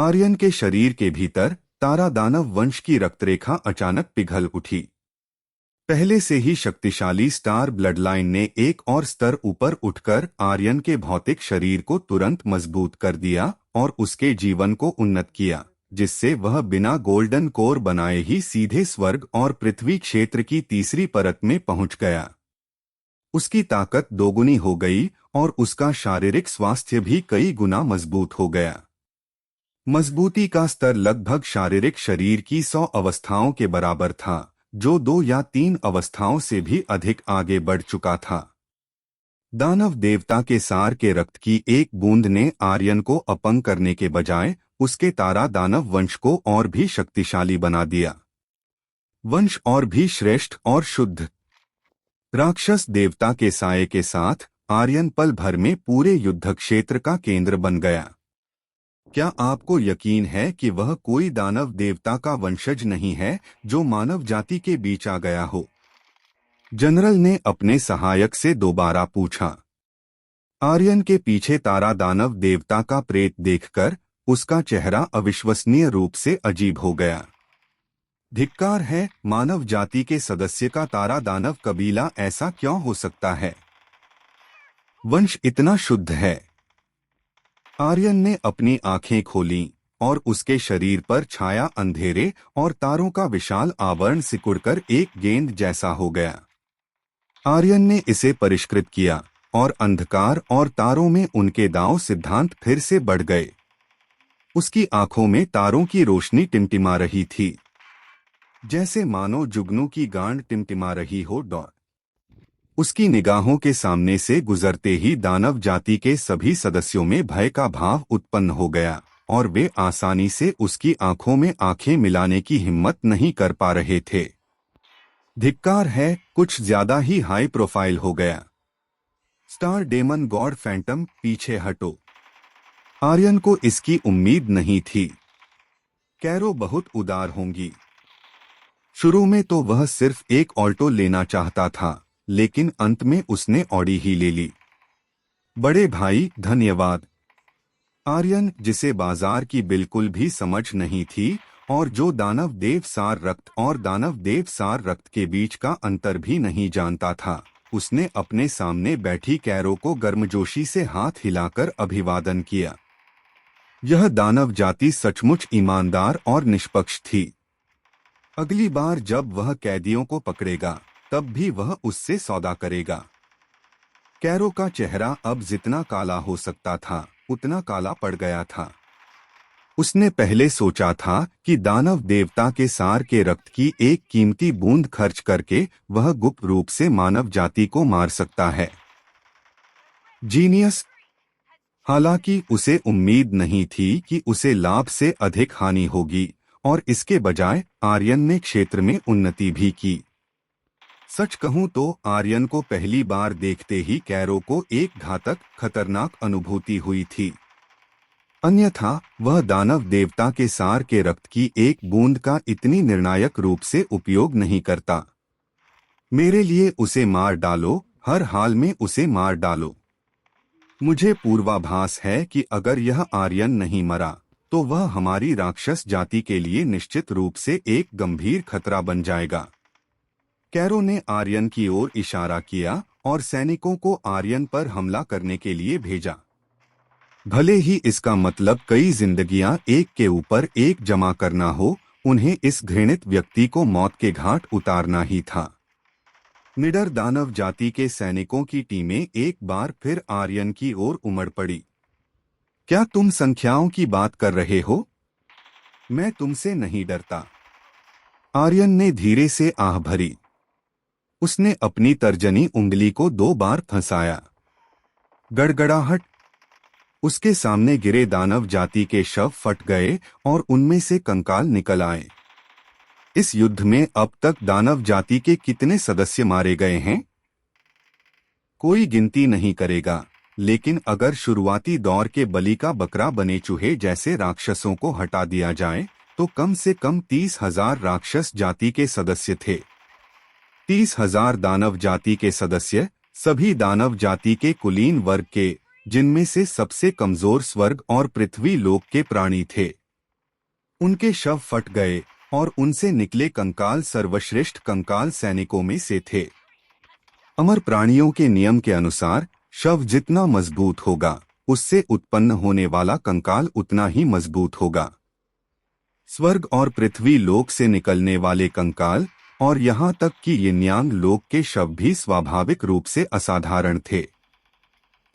आर्यन के शरीर के भीतर तारा दानव वंश की रक्तरेखा अचानक पिघल उठी। पहले से ही शक्तिशाली स्टार ब्लडलाइन ने एक और स्तर ऊपर उठकर आर्यन के भौतिक शरीर को तुरंत मजबूत कर दिया और उसके जीवन को उन्नत किया, जिससे वह बिना गोल्डन कोर बनाए ही सीधे स्वर्ग और पृथ्वी क्षेत्र की तीसरी परत में पहुंच गया। उसकी ताकत दोगुनी हो गई और उसका शारीरिक स्वास्थ्य भी कई गुना मजबूत हो गया। मजबूती का स्तर लगभग शारीरिक शरीर की 100 अवस्थाओं के बराबर था, जो 2 या 3 अवस्थाओं से भी अधिक आगे बढ़ चुका था। दानव देवता के सार के रक्त की एक बूंद ने आर्यन को अपंग करने के बजाय उसके तारा दानव वंश को और भी शक्तिशाली बना दिया। वंश और भी श्रेष्ठ और शुद्ध। राक्षस देवता के साये के साथ आर्यन पल भर में पूरे युद्ध क्षेत्र का केंद्र बन गया। क्या आपको यकीन है कि वह कोई दानव देवता का वंशज नहीं है जो मानव जाति के बीच आ गया हो? जनरल ने अपने सहायक से दोबारा पूछा। आर्यन के पीछे तारा दानव देवता का प्रेत देखकर उसका चेहरा अविश्वसनीय रूप से अजीब हो गया। धिक्कार है, मानव जाति के सदस्य का तारा दानव कबीला ऐसा क्यों हो सकता है? वंश इतना शुद्ध है। आर्यन ने अपनी आंखें खोलीं और उसके शरीर पर छाया अंधेरे और तारों का विशाल आवरण सिकुड़कर एक गेंद जैसा हो गया। आर्यन ने इसे परिष्कृत किया और अंधकार और तारों में उनके दांव सिद्धांत फिर से बढ़ गए। उसकी आंखों में तारों की रोशनी टिमटिमा रही थी, जैसे मानो जुगनू की गांड टिमटिमा रही हो। उसकी निगाहों के सामने से गुजरते ही दानव जाति के सभी सदस्यों में भय का भाव उत्पन्न हो गया और वे आसानी से उसकी आंखों में आंखें मिलाने की हिम्मत नहीं कर पा रहे थे। धिक्कार है, कुछ ज्यादा ही हाई प्रोफाइल हो गया। स्टार डेमन गॉड फैंटम, पीछे हटो। आर्यन को इसकी उम्मीद नहीं थी। कैरो बहुत उदार होंगी। शुरू में तो वह सिर्फ एक ऑल्टो लेना चाहता था, लेकिन अंत में उसने ऑडी ही ले ली। बड़े भाई, धन्यवाद। आर्यन, जिसे बाजार की बिल्कुल भी समझ नहीं थी और जो दानव देव सार रक्त और दानव देव सार रक्त के बीच का अंतर भी नहीं जानता था, उसने अपने सामने बैठी कैरो को गर्मजोशी से हाथ हिलाकर अभिवादन किया। यह दानव जाति सचमुच ईमानदार और निष्पक्ष थी। अगली बार जब वह कैदियों को पकड़ेगा तब भी वह उससे सौदा करेगा। कैरो का चेहरा अब जितना काला हो सकता था उतना काला पड़ गया था। उसने पहले सोचा था कि दानव देवता के सार के रक्त की एक कीमती बूंद खर्च करके वह गुप्त रूप से मानव जाति को मार सकता है। जीनियस। हालांकि उसे उम्मीद नहीं थी कि उसे लाभ से अधिक हानि होगी और इसके बजाय आर्यन ने क्षेत्र में उन्नति भी की। सच कहूं तो आर्यन को पहली बार देखते ही कैरो को एक घातक खतरनाक अनुभूति हुई थी। अन्यथा वह दानव देवता के सार के रक्त की एक बूंद का इतनी निर्णायक रूप से उपयोग नहीं करता। मेरे लिए उसे मार डालो, हर हाल में उसे मार डालो। मुझे पूर्वाभास है कि अगर यह आर्यन नहीं मरा तो वह हमारी राक्षस जाति के लिए निश्चित रूप से एक गंभीर खतरा बन जाएगा। कैरो ने आर्यन की ओर इशारा किया और सैनिकों को आर्यन पर हमला करने के लिए भेजा। भले ही इसका मतलब कई जिंदगियां एक के ऊपर एक जमा करना हो, उन्हें इस घृणित व्यक्ति को मौत के घाट उतारना ही था। निडर दानव जाति के सैनिकों की टीमें एक बार फिर आर्यन की ओर उमड़ पड़ी। क्या तुम संख्याओं की बात कर रहे हो? मैं तुमसे नहीं डरता। आर्यन ने धीरे से आह भरी। उसने अपनी तर्जनी उंगली को 2 बार फंसाया। गड़गड़ाहट। उसके सामने गिरे दानव जाति के शव फट गए और उनमें से कंकाल निकल आए। इस युद्ध में अब तक दानव जाति के कितने सदस्य मारे गए हैं? कोई गिनती नहीं करेगा, लेकिन अगर शुरुआती दौर के बलि का बकरा बने चूहे जैसे राक्षसों को हटा दिया जाए तो कम से कम 30,000 राक्षस जाति के सदस्य थे। 30,000 दानव जाति के सदस्य, सभी दानव जाति के कुलीन वर्ग के, जिनमें से सबसे कमजोर स्वर्ग और पृथ्वी लोक के प्राणी थे। उनके शव फट गए और उनसे निकले कंकाल सर्वश्रेष्ठ कंकाल सैनिकों में से थे। अमर प्राणियों के नियम के अनुसार शव जितना मजबूत होगा, उससे उत्पन्न होने वाला कंकाल उतना ही मजबूत होगा। स्वर्ग और पृथ्वी लोक से निकलने वाले कंकाल और यहाँ तक कि यिन्यांग लोक के शव भी स्वाभाविक रूप से असाधारण थे।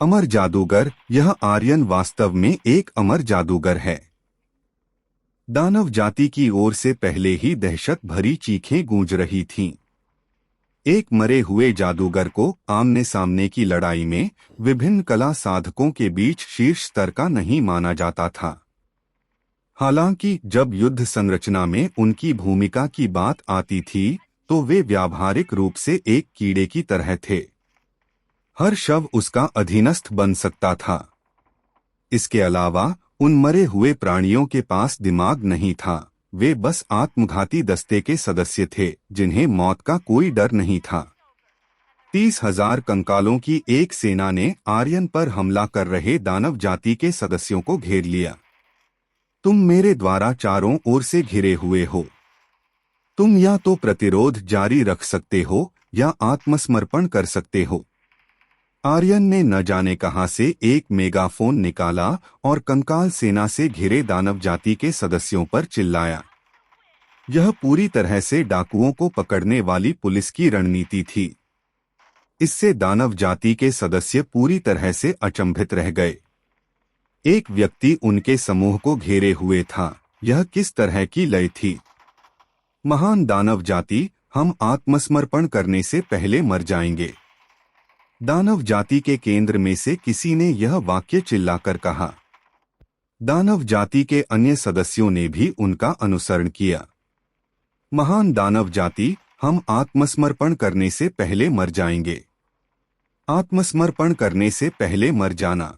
अमर जादूगर, यह आर्यन वास्तव में एक अमर जादूगर है। दानव जाति की ओर से पहले ही दहशत भरी चीखें गूंज रही थीं। एक मरे हुए जादूगर को आमने सामने की लड़ाई में विभिन्न कला साधकों के बीच शीर्ष स्तर का नहीं माना जाता था। हालांकि जब युद्ध संरचना में उनकी भूमिका की बात आती थी, तो वे व्यावहारिक रूप से एक कीड़े की तरह थे। हर शव उसका अधीनस्थ बन सकता था। इसके अलावा उन मरे हुए प्राणियों के पास दिमाग नहीं था। वे बस आत्मघाती दस्ते के सदस्य थे, जिन्हें मौत का कोई डर नहीं था। 30,000 कंकालों की एक सेना ने आर्यन पर हमला कर रहे दानव जाति के सदस्यों को घेर लिया। तुम मेरे द्वारा चारों ओर से घिरे हुए हो। तुम या तो प्रतिरोध जारी रख सकते हो या आत्मसमर्पण कर सकते हो। आर्यन ने न जाने कहां से एक मेगाफोन निकाला और कंकाल सेना से घिरे दानव जाति के सदस्यों पर चिल्लाया। यह पूरी तरह से डाकुओं को पकड़ने वाली पुलिस की रणनीति थी। इससे दानव जाति के सदस्य पूरी तरह से अचंभित रह गए। एक व्यक्ति उनके समूह को घेरे हुए था। यह किस तरह की लय थी? महान दानव जाति, हम आत्मसमर्पण करने से पहले मर जाएंगे। दानव जाति के केंद्र में से किसी ने यह वाक्य चिल्लाकर कहा। दानव जाति के अन्य सदस्यों ने भी उनका अनुसरण किया। महान दानव जाति, हम आत्मसमर्पण करने से पहले मर जाएंगे। आत्मसमर्पण करने से पहले मर जाना।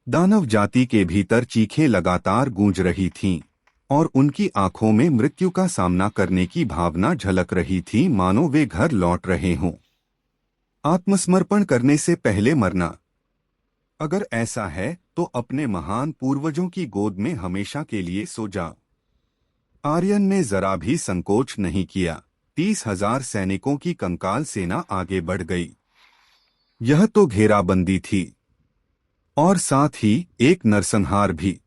दानव जाति के भीतर चीखें लगातार गूंज रही थीं और उनकी आंखों में मृत्यु का सामना करने की भावना झलक रही थी, मानो वे घर लौट रहे हों। आत्मसमर्पण करने से पहले मरना। अगर ऐसा है तो अपने महान पूर्वजों की गोद में हमेशा के लिए सो जाओ। आर्यन ने जरा भी संकोच नहीं किया। 30,000 सैनिकों की कंकाल सेना आगे बढ़ गई। यह तो घेराबंदी थी और साथ ही एक नरसंहार भी।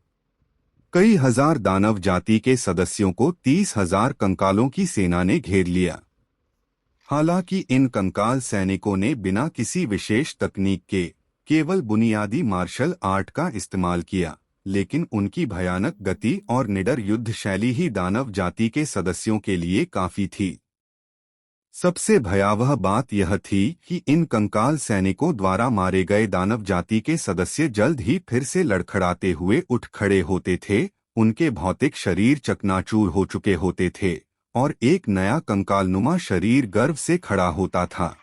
कई हजार दानव जाति के सदस्यों को 30,000 कंकालों की सेना ने घेर लिया। हालांकि इन कंकाल सैनिकों ने बिना किसी विशेष तकनीक के केवल बुनियादी मार्शल आर्ट का इस्तेमाल किया, लेकिन उनकी भयानक गति और निडर युद्ध शैली ही दानव जाति के सदस्यों के लिए काफी थी। सबसे भयावह बात यह थी कि इन कंकाल सैनिकों द्वारा मारे गए दानव जाति के सदस्य जल्द ही फिर से लड़खड़ाते हुए उठ खड़े होते थे। उनके भौतिक शरीर चकनाचूर हो चुके होते थे और एक नया कंकालनुमा शरीर गर्व से खड़ा होता था।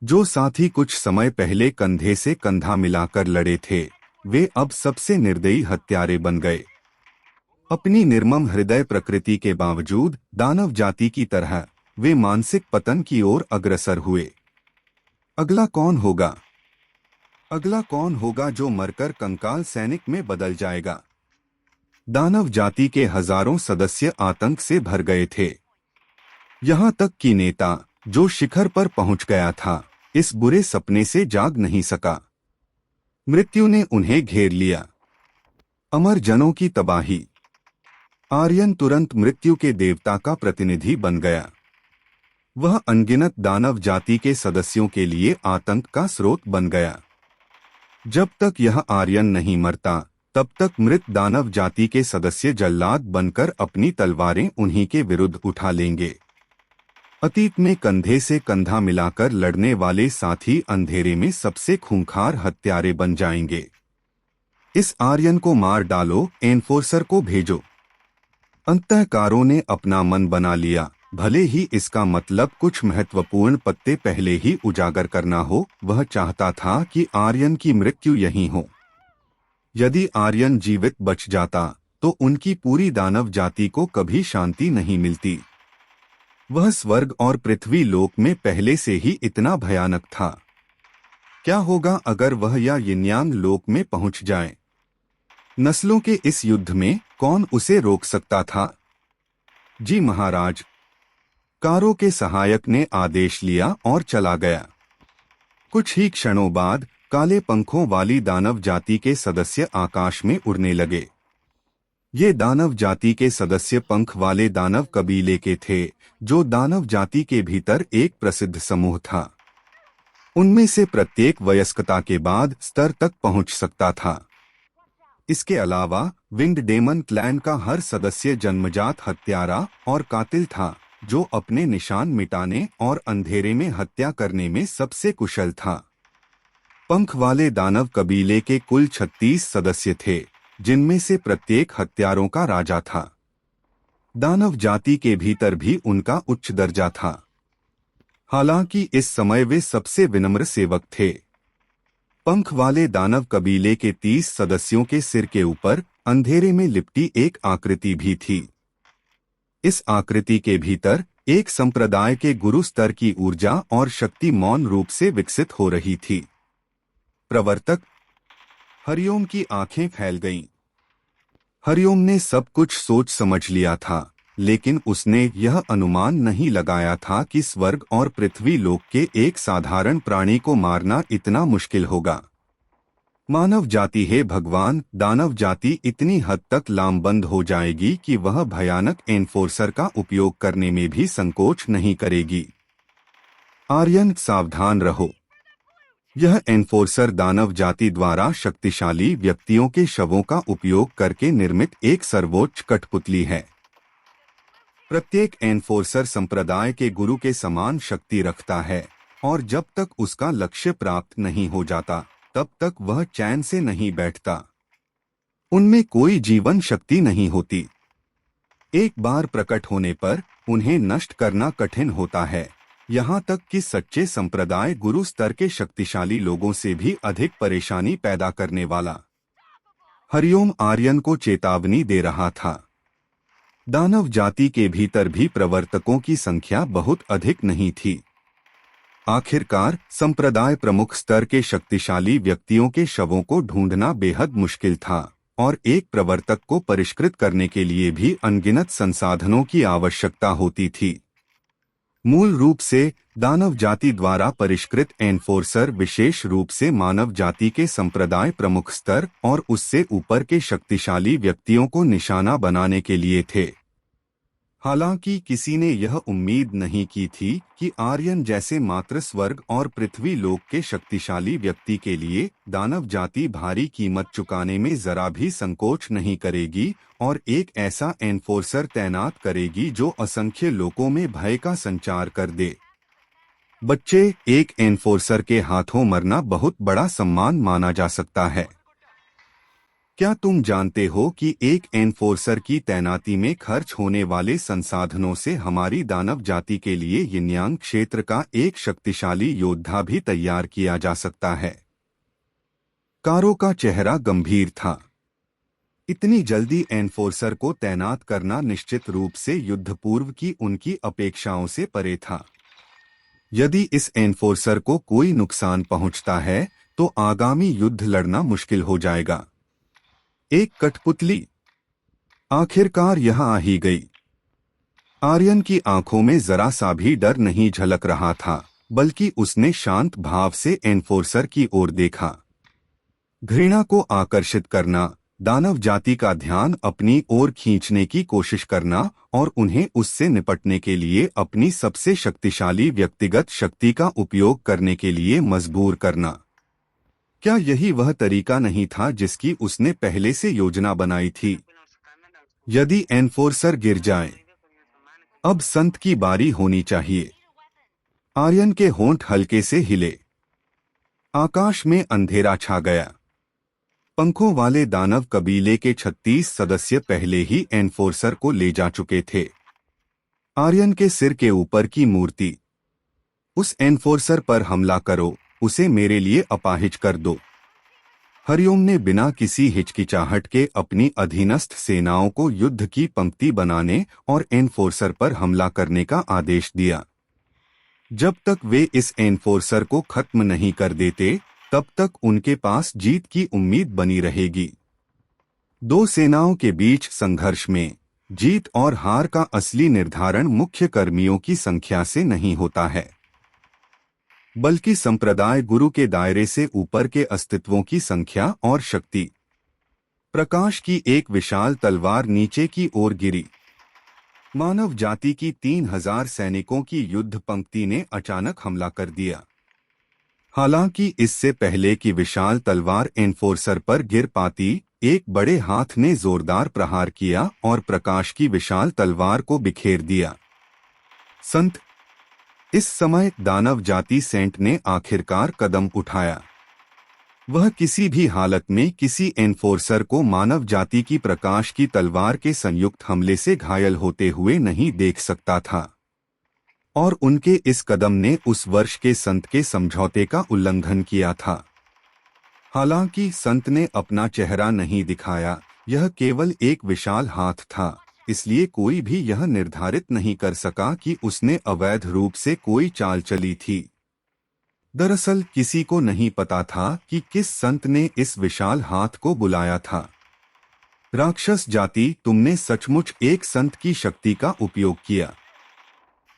जो साथी कुछ समय पहले कंधे से कंधा मिलाकर लड़े थे, वे अब सबसे निर्दयी हत्यारे बन गए। अपनी निर्मम हृदय प्रकृति के बावजूद दानव जाति की तरह वे मानसिक पतन की ओर अग्रसर हुए। अगला कौन होगा? अगला कौन होगा जो मरकर कंकाल सैनिक में बदल जाएगा? दानव जाति के हजारों सदस्य आतंक से भर गए थे। यहाँ तक कि नेता, जो शिखर पर पहुंच गया था, इस बुरे सपने से जाग नहीं सका। मृत्यु ने उन्हें घेर लिया। अमर जनों की तबाही। आर्यन तुरंत मृत्यु के देवता का प्रतिनिधि बन गया। वह अनगिनत दानव जाति के सदस्यों के लिए आतंक का स्रोत बन गया। जब तक यह आर्यन नहीं मरता, तब तक मृत दानव जाति के सदस्य जल्लाद बनकर अपनी तलवारें उन्हीं के विरुद्ध उठा लेंगे। अतीत में कंधे से कंधा मिलाकर लड़ने वाले साथी अंधेरे में सबसे खूंखार हत्यारे बन जाएंगे। इस आर्यन को मार डालो, एनफोर्सर को भेजो। अंतःकारों ने अपना मन बना लिया। भले ही इसका मतलब कुछ महत्वपूर्ण पत्ते पहले ही उजागर करना हो, वह चाहता था कि आर्यन की मृत्यु यहीं हो। यदि आर्यन जीवित बच जाता तो उनकी पूरी दानव जाति को कभी शांति नहीं मिलती। वह स्वर्ग और पृथ्वी लोक में पहले से ही इतना भयानक था। क्या होगा अगर वह या यिन्यांग लोक में पहुंच जाए? नस्लों के इस युद्ध में कौन उसे रोक सकता था? जी महाराज। कारो के सहायक ने आदेश लिया और चला गया। कुछ ही क्षणों बाद काले पंखों वाली दानव जाति के सदस्य आकाश में उड़ने लगे। ये दानव जाति के सदस्य पंख वाले दानव कबीले के थे, जो दानव जाति के भीतर एक प्रसिद्ध समूह था। उनमें से प्रत्येक वयस्कता के बाद स्तर तक पहुंच सकता था। इसके अलावा विंड डेमन क्लैन का हर सदस्य जन्मजात हत्यारा और कातिल था, जो अपने निशान मिटाने और अंधेरे में हत्या करने में सबसे कुशल था। पंख वाले दानव कबीले के कुल 36 सदस्य थे, जिनमें से प्रत्येक हत्यारों का राजा था। दानव जाति के भीतर भी उनका उच्च दर्जा था। हालांकि इस समय वे सबसे विनम्र सेवक थे। पंख वाले दानव कबीले के 30 सदस्यों के सिर के ऊपर अंधेरे में लिपटी एक आकृति भी थी। इस आकृति के भीतर एक संप्रदाय के गुरु स्तर की ऊर्जा और शक्ति मौन रूप से विकसित हो रही थी। प्रवर्तक। हरिओम की आंखें फैल गईं। हरिओम ने सब कुछ सोच समझ लिया था, लेकिन उसने यह अनुमान नहीं लगाया था कि स्वर्ग और पृथ्वी लोक के एक साधारण प्राणी को मारना इतना मुश्किल होगा। मानव जाति, हे भगवान, दानव जाति इतनी हद तक लामबंद हो जाएगी कि वह भयानक एनफोर्सर का उपयोग करने में भी संकोच नहीं करेगी। आर्यन, सावधान रहो। यह एनफोर्सर दानव जाति द्वारा शक्तिशाली व्यक्तियों के शवों का उपयोग करके निर्मित एक सर्वोच्च कठपुतली है। प्रत्येक एनफोर्सर संप्रदाय के गुरु के समान शक्ति रखता है, और जब तक उसका लक्ष्य प्राप्त नहीं हो जाता तब तक वह चैन से नहीं बैठता। उनमें कोई जीवन शक्ति नहीं होती। एक बार प्रकट होने पर उन्हें नष्ट करना कठिन होता है, यहाँ तक कि सच्चे संप्रदाय गुरु स्तर के शक्तिशाली लोगों से भी अधिक परेशानी पैदा करने वाला। हरिओम आर्यन को चेतावनी दे रहा था। दानव जाति के भीतर भी प्रवर्तकों की संख्या बहुत अधिक नहीं थी। आखिरकार संप्रदाय प्रमुख स्तर के शक्तिशाली व्यक्तियों के शवों को ढूंढना बेहद मुश्किल था, और एक प्रवर्तक को परिष्कृत करने के लिए भी अनगिनत संसाधनों की आवश्यकता होती थी। मूल रूप से दानव जाति द्वारा परिष्कृत एनफोर्सर विशेष रूप से मानव जाति के संप्रदाय प्रमुख स्तर और उससे ऊपर के शक्तिशाली व्यक्तियों को निशाना बनाने के लिए थे। हालांकि किसी ने यह उम्मीद नहीं की थी कि आर्यन जैसे मात्र स्वर्ग और पृथ्वी लोक के शक्तिशाली व्यक्ति के लिए दानव जाति भारी कीमत चुकाने में जरा भी संकोच नहीं करेगी और एक ऐसा एनफोर्सर तैनात करेगी जो असंख्य लोगों में भय का संचार कर दे। बच्चे, एक एनफोर्सर के हाथों मरना बहुत बड़ा सम्मान माना जा सकता है। क्या तुम जानते हो कि एक एनफोर्सर की तैनाती में खर्च होने वाले संसाधनों से हमारी दानव जाति के लिए यिनयांग क्षेत्र का एक शक्तिशाली योद्धा भी तैयार किया जा सकता है? कारो का चेहरा गंभीर था। इतनी जल्दी एनफोर्सर को तैनात करना निश्चित रूप से युद्ध पूर्व की उनकी अपेक्षाओं से परे था। यदि इस एनफोर्सर को कोई नुकसान पहुंचता है तो आगामी युद्ध लड़ना मुश्किल हो जाएगा। एक कठपुतली। आखिरकार यह आ ही गई। आर्यन की आंखों में जरा सा भी डर नहीं झलक रहा था, बल्कि उसने शांत भाव से एनफोर्सर की ओर देखा। घृणा को आकर्षित करना, दानव जाति का ध्यान अपनी ओर खींचने की कोशिश करना और उन्हें उससे निपटने के लिए अपनी सबसे शक्तिशाली व्यक्तिगत शक्ति का उपयोग करने के लिए मजबूर करना। क्या यही वह तरीका नहीं था जिसकी उसने पहले से योजना बनाई थी? यदि एनफोर्सर गिर जाए, अब संत की बारी होनी चाहिए। आर्यन के होंठ हल्के से हिले। आकाश में अंधेरा छा गया। पंखों वाले दानव कबीले के 36 सदस्य पहले ही एनफोर्सर को ले जा चुके थे। आर्यन के सिर के ऊपर की मूर्ति। उस एनफोर्सर पर हमला करो, उसे मेरे लिए अपाहिज कर दो। हरिओम ने बिना किसी हिचकिचाहट के अपनी अधीनस्थ सेनाओं को युद्ध की पंक्ति बनाने और एनफोर्सर पर हमला करने का आदेश दिया। जब तक वे इस एनफोर्सर को खत्म नहीं कर देते, तब तक उनके पास जीत की उम्मीद बनी रहेगी। दो सेनाओं के बीच संघर्ष में जीत और हार का असली निर्धारण मुख्य कर्मियों की संख्या से नहीं होता है, बल्कि संप्रदाय गुरु के दायरे से ऊपर के अस्तित्वों की संख्या और शक्ति। प्रकाश की एक विशाल तलवार नीचे की ओर गिरी। मानव जाति की 3000 सैनिकों की युद्ध पंक्ति ने अचानक हमला कर दिया। हालांकि इससे पहले कि विशाल तलवार एनफोर्सर पर गिर पाती, एक बड़े हाथ ने जोरदार प्रहार किया और प्रकाश की विशाल तलवार को बिखेर दिया। संत, इस समय दानव जाति सेंट ने आखिरकार कदम उठाया। वह किसी भी हालत में किसी एनफोर्सर को मानव जाति की प्रकाश की तलवार के संयुक्त हमले से घायल होते हुए नहीं देख सकता था, और उनके इस कदम ने उस वर्ष के संत के समझौते का उल्लंघन किया था। हालांकि संत ने अपना चेहरा नहीं दिखाया, यह केवल एक विशाल हाथ था, इसलिए कोई भी यह निर्धारित नहीं कर सका कि उसने अवैध रूप से कोई चाल चली थी। दरअसल किसी को नहीं पता था कि किस संत ने इस विशाल हाथ को बुलाया था। राक्षस जाति, तुमने सचमुच एक संत की शक्ति का उपयोग किया।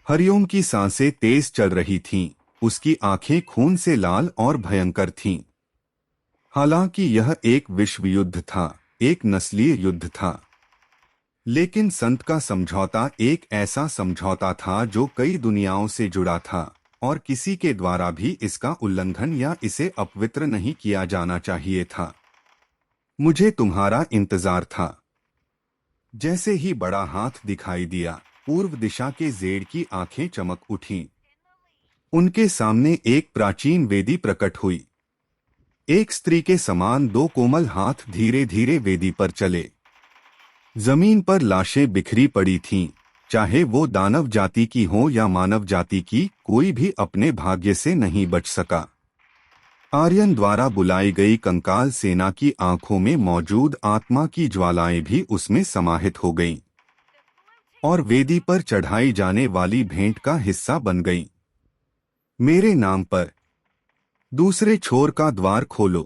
हरिओम की सांसें तेज चल रही थीं, उसकी आंखें खून से लाल और भयंकर थीं। हालांकि यह एक विश्व युद्ध था, एक नस्लीय युद्ध था, लेकिन संत का समझौता एक ऐसा समझौता था जो कई दुनियाओं से जुड़ा था, और किसी के द्वारा भी इसका उल्लंघन या इसे अपवित्र नहीं किया जाना चाहिए था। मुझे तुम्हारा इंतजार था। जैसे ही बड़ा हाथ दिखाई दिया, पूर्व दिशा के जेड की आंखें चमक उठीं। उनके सामने एक प्राचीन वेदी प्रकट हुई। एक स्त्री के समान दो कोमल हाथ धीरे धीरे वेदी पर चले। जमीन पर लाशें बिखरी पड़ी थीं, चाहे वो दानव जाति की हो या मानव जाति की, कोई भी अपने भाग्य से नहीं बच सका। आर्यन द्वारा बुलाई गई कंकाल सेना की आंखों में मौजूद आत्मा की ज्वालाएं भी उसमें समाहित हो गईं, और वेदी पर चढ़ाई जाने वाली भेंट का हिस्सा बन गईं। मेरे नाम पर दूसरे छोर का द्वार खोलो।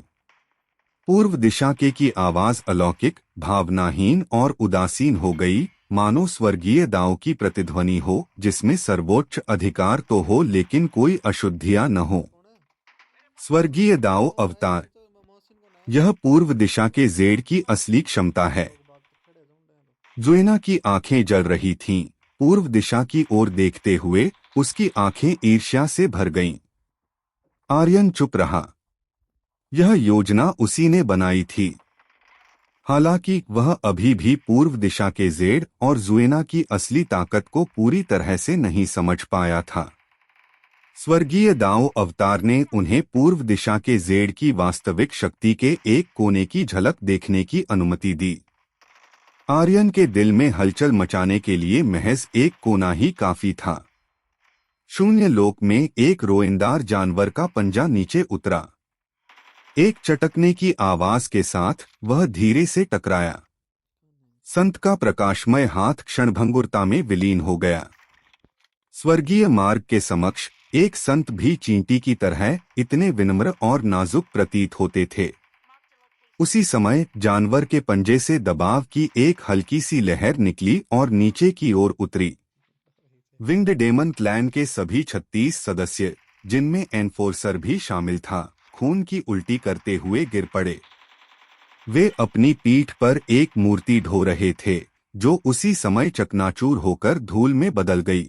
पूर्व दिशा के की आवाज अलौकिक, भावनाहीन और उदासीन हो गई, मानो स्वर्गीय दाव की प्रतिध्वनि हो, जिसमें सर्वोच्च अधिकार तो हो लेकिन कोई अशुद्धियां न हो। स्वर्गीय दाव अवतार, यह पूर्व दिशा के जेड की असली क्षमता है। जुएना की आंखें जल रही थीं। पूर्व दिशा की ओर देखते हुए उसकी आंखें ईर्ष्या से भर गईं। आर्यन चुप रहा। यह योजना उसी ने बनाई थी। हालांकि वह अभी भी पूर्व दिशा के जेड और जुएना की असली ताकत को पूरी तरह से नहीं समझ पाया था। स्वर्गीय दाओ अवतार ने उन्हें पूर्व दिशा के जेड की वास्तविक शक्ति के एक कोने की झलक देखने की अनुमति दी। आर्यन के दिल में हलचल मचाने के लिए महज एक कोना ही काफी था। शून्य लोक में एक रोएंदार जानवर का पंजा नीचे उतरा। एक चटकने की आवाज के साथ वह धीरे से टकराया। संत का प्रकाशमय हाथ क्षणभंगुरता में विलीन हो गया। स्वर्गीय मार्ग के समक्ष एक संत भी चींटी की तरह इतने विनम्र और नाजुक प्रतीत होते थे। उसी समय जानवर के पंजे से दबाव की एक हल्की सी लहर निकली और नीचे की ओर उतरी। विंग्ड डेमन क्लैन के सभी 36 सदस्य, जिनमें एनफोर्सर भी शामिल था, खून की उल्टी करते हुए गिर पड़े। वे अपनी पीठ पर एक मूर्ति ढो रहे थे, जो उसी समय चकनाचूर होकर धूल में बदल गई।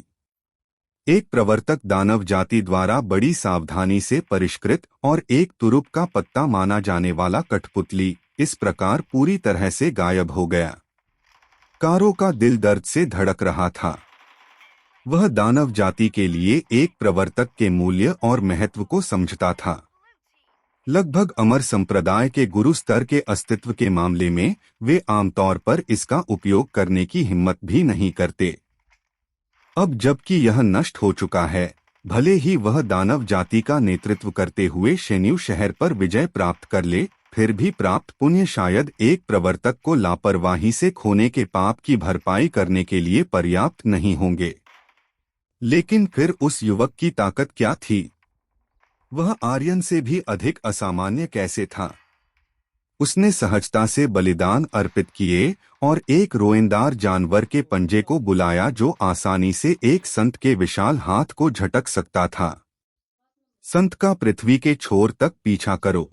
एक प्रवर्तक दानव जाति द्वारा बड़ी सावधानी से परिष्कृत और एक तुरुप का पत्ता माना जाने वाला कठपुतली इस प्रकार पूरी तरह से गायब हो गया। कारो का दिल दर्द से धड़क रहा था। वह दानव जाति के लिए एक प्रवर्तक के मूल्य और महत्व को समझता था। लगभग अमर संप्रदाय के गुरु स्तर के अस्तित्व के मामले में वे आमतौर पर इसका उपयोग करने की हिम्मत भी नहीं करते। अब जबकि यह नष्ट हो चुका है, भले ही वह दानव जाति का नेतृत्व करते हुए शेन्यू शहर पर विजय प्राप्त कर ले, फिर भी प्राप्त पुण्य शायद एक प्रवर्तक को लापरवाही से खोने के पाप की भरपाई करने के लिए पर्याप्त नहीं होंगे। लेकिन फिर उस युवक की ताकत क्या थी? वह आर्यन से भी अधिक असामान्य कैसे था? उसने सहजता से बलिदान अर्पित किए और एक रोएंदार जानवर के पंजे को बुलाया जो आसानी से एक संत के विशाल हाथ को झटक सकता था। संत का पृथ्वी के छोर तक पीछा करो।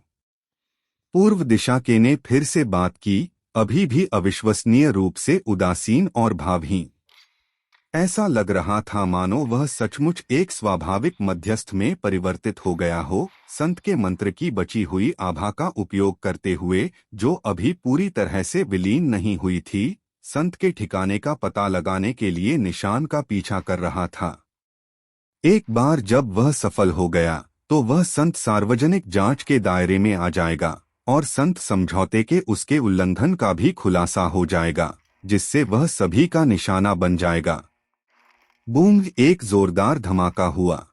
पूर्व दिशा के ने फिर से बात की, अभी भी अविश्वसनीय रूप से उदासीन और भावहीन। ऐसा लग रहा था मानो वह सचमुच एक स्वाभाविक मध्यस्थ में परिवर्तित हो गया हो, संत के मंत्र की बची हुई आभा का उपयोग करते हुए, जो अभी पूरी तरह से विलीन नहीं हुई थी, संत के ठिकाने का पता लगाने के लिए निशान का पीछा कर रहा था। एक बार जब वह सफल हो गया तो वह संत सार्वजनिक जांच के दायरे में आ जाएगा और संत समझौते के उसके उल्लंघन का भी खुलासा हो जाएगा, जिससे वह सभी का निशाना बन जाएगा। बूंद एक जोरदार धमाका हुआ।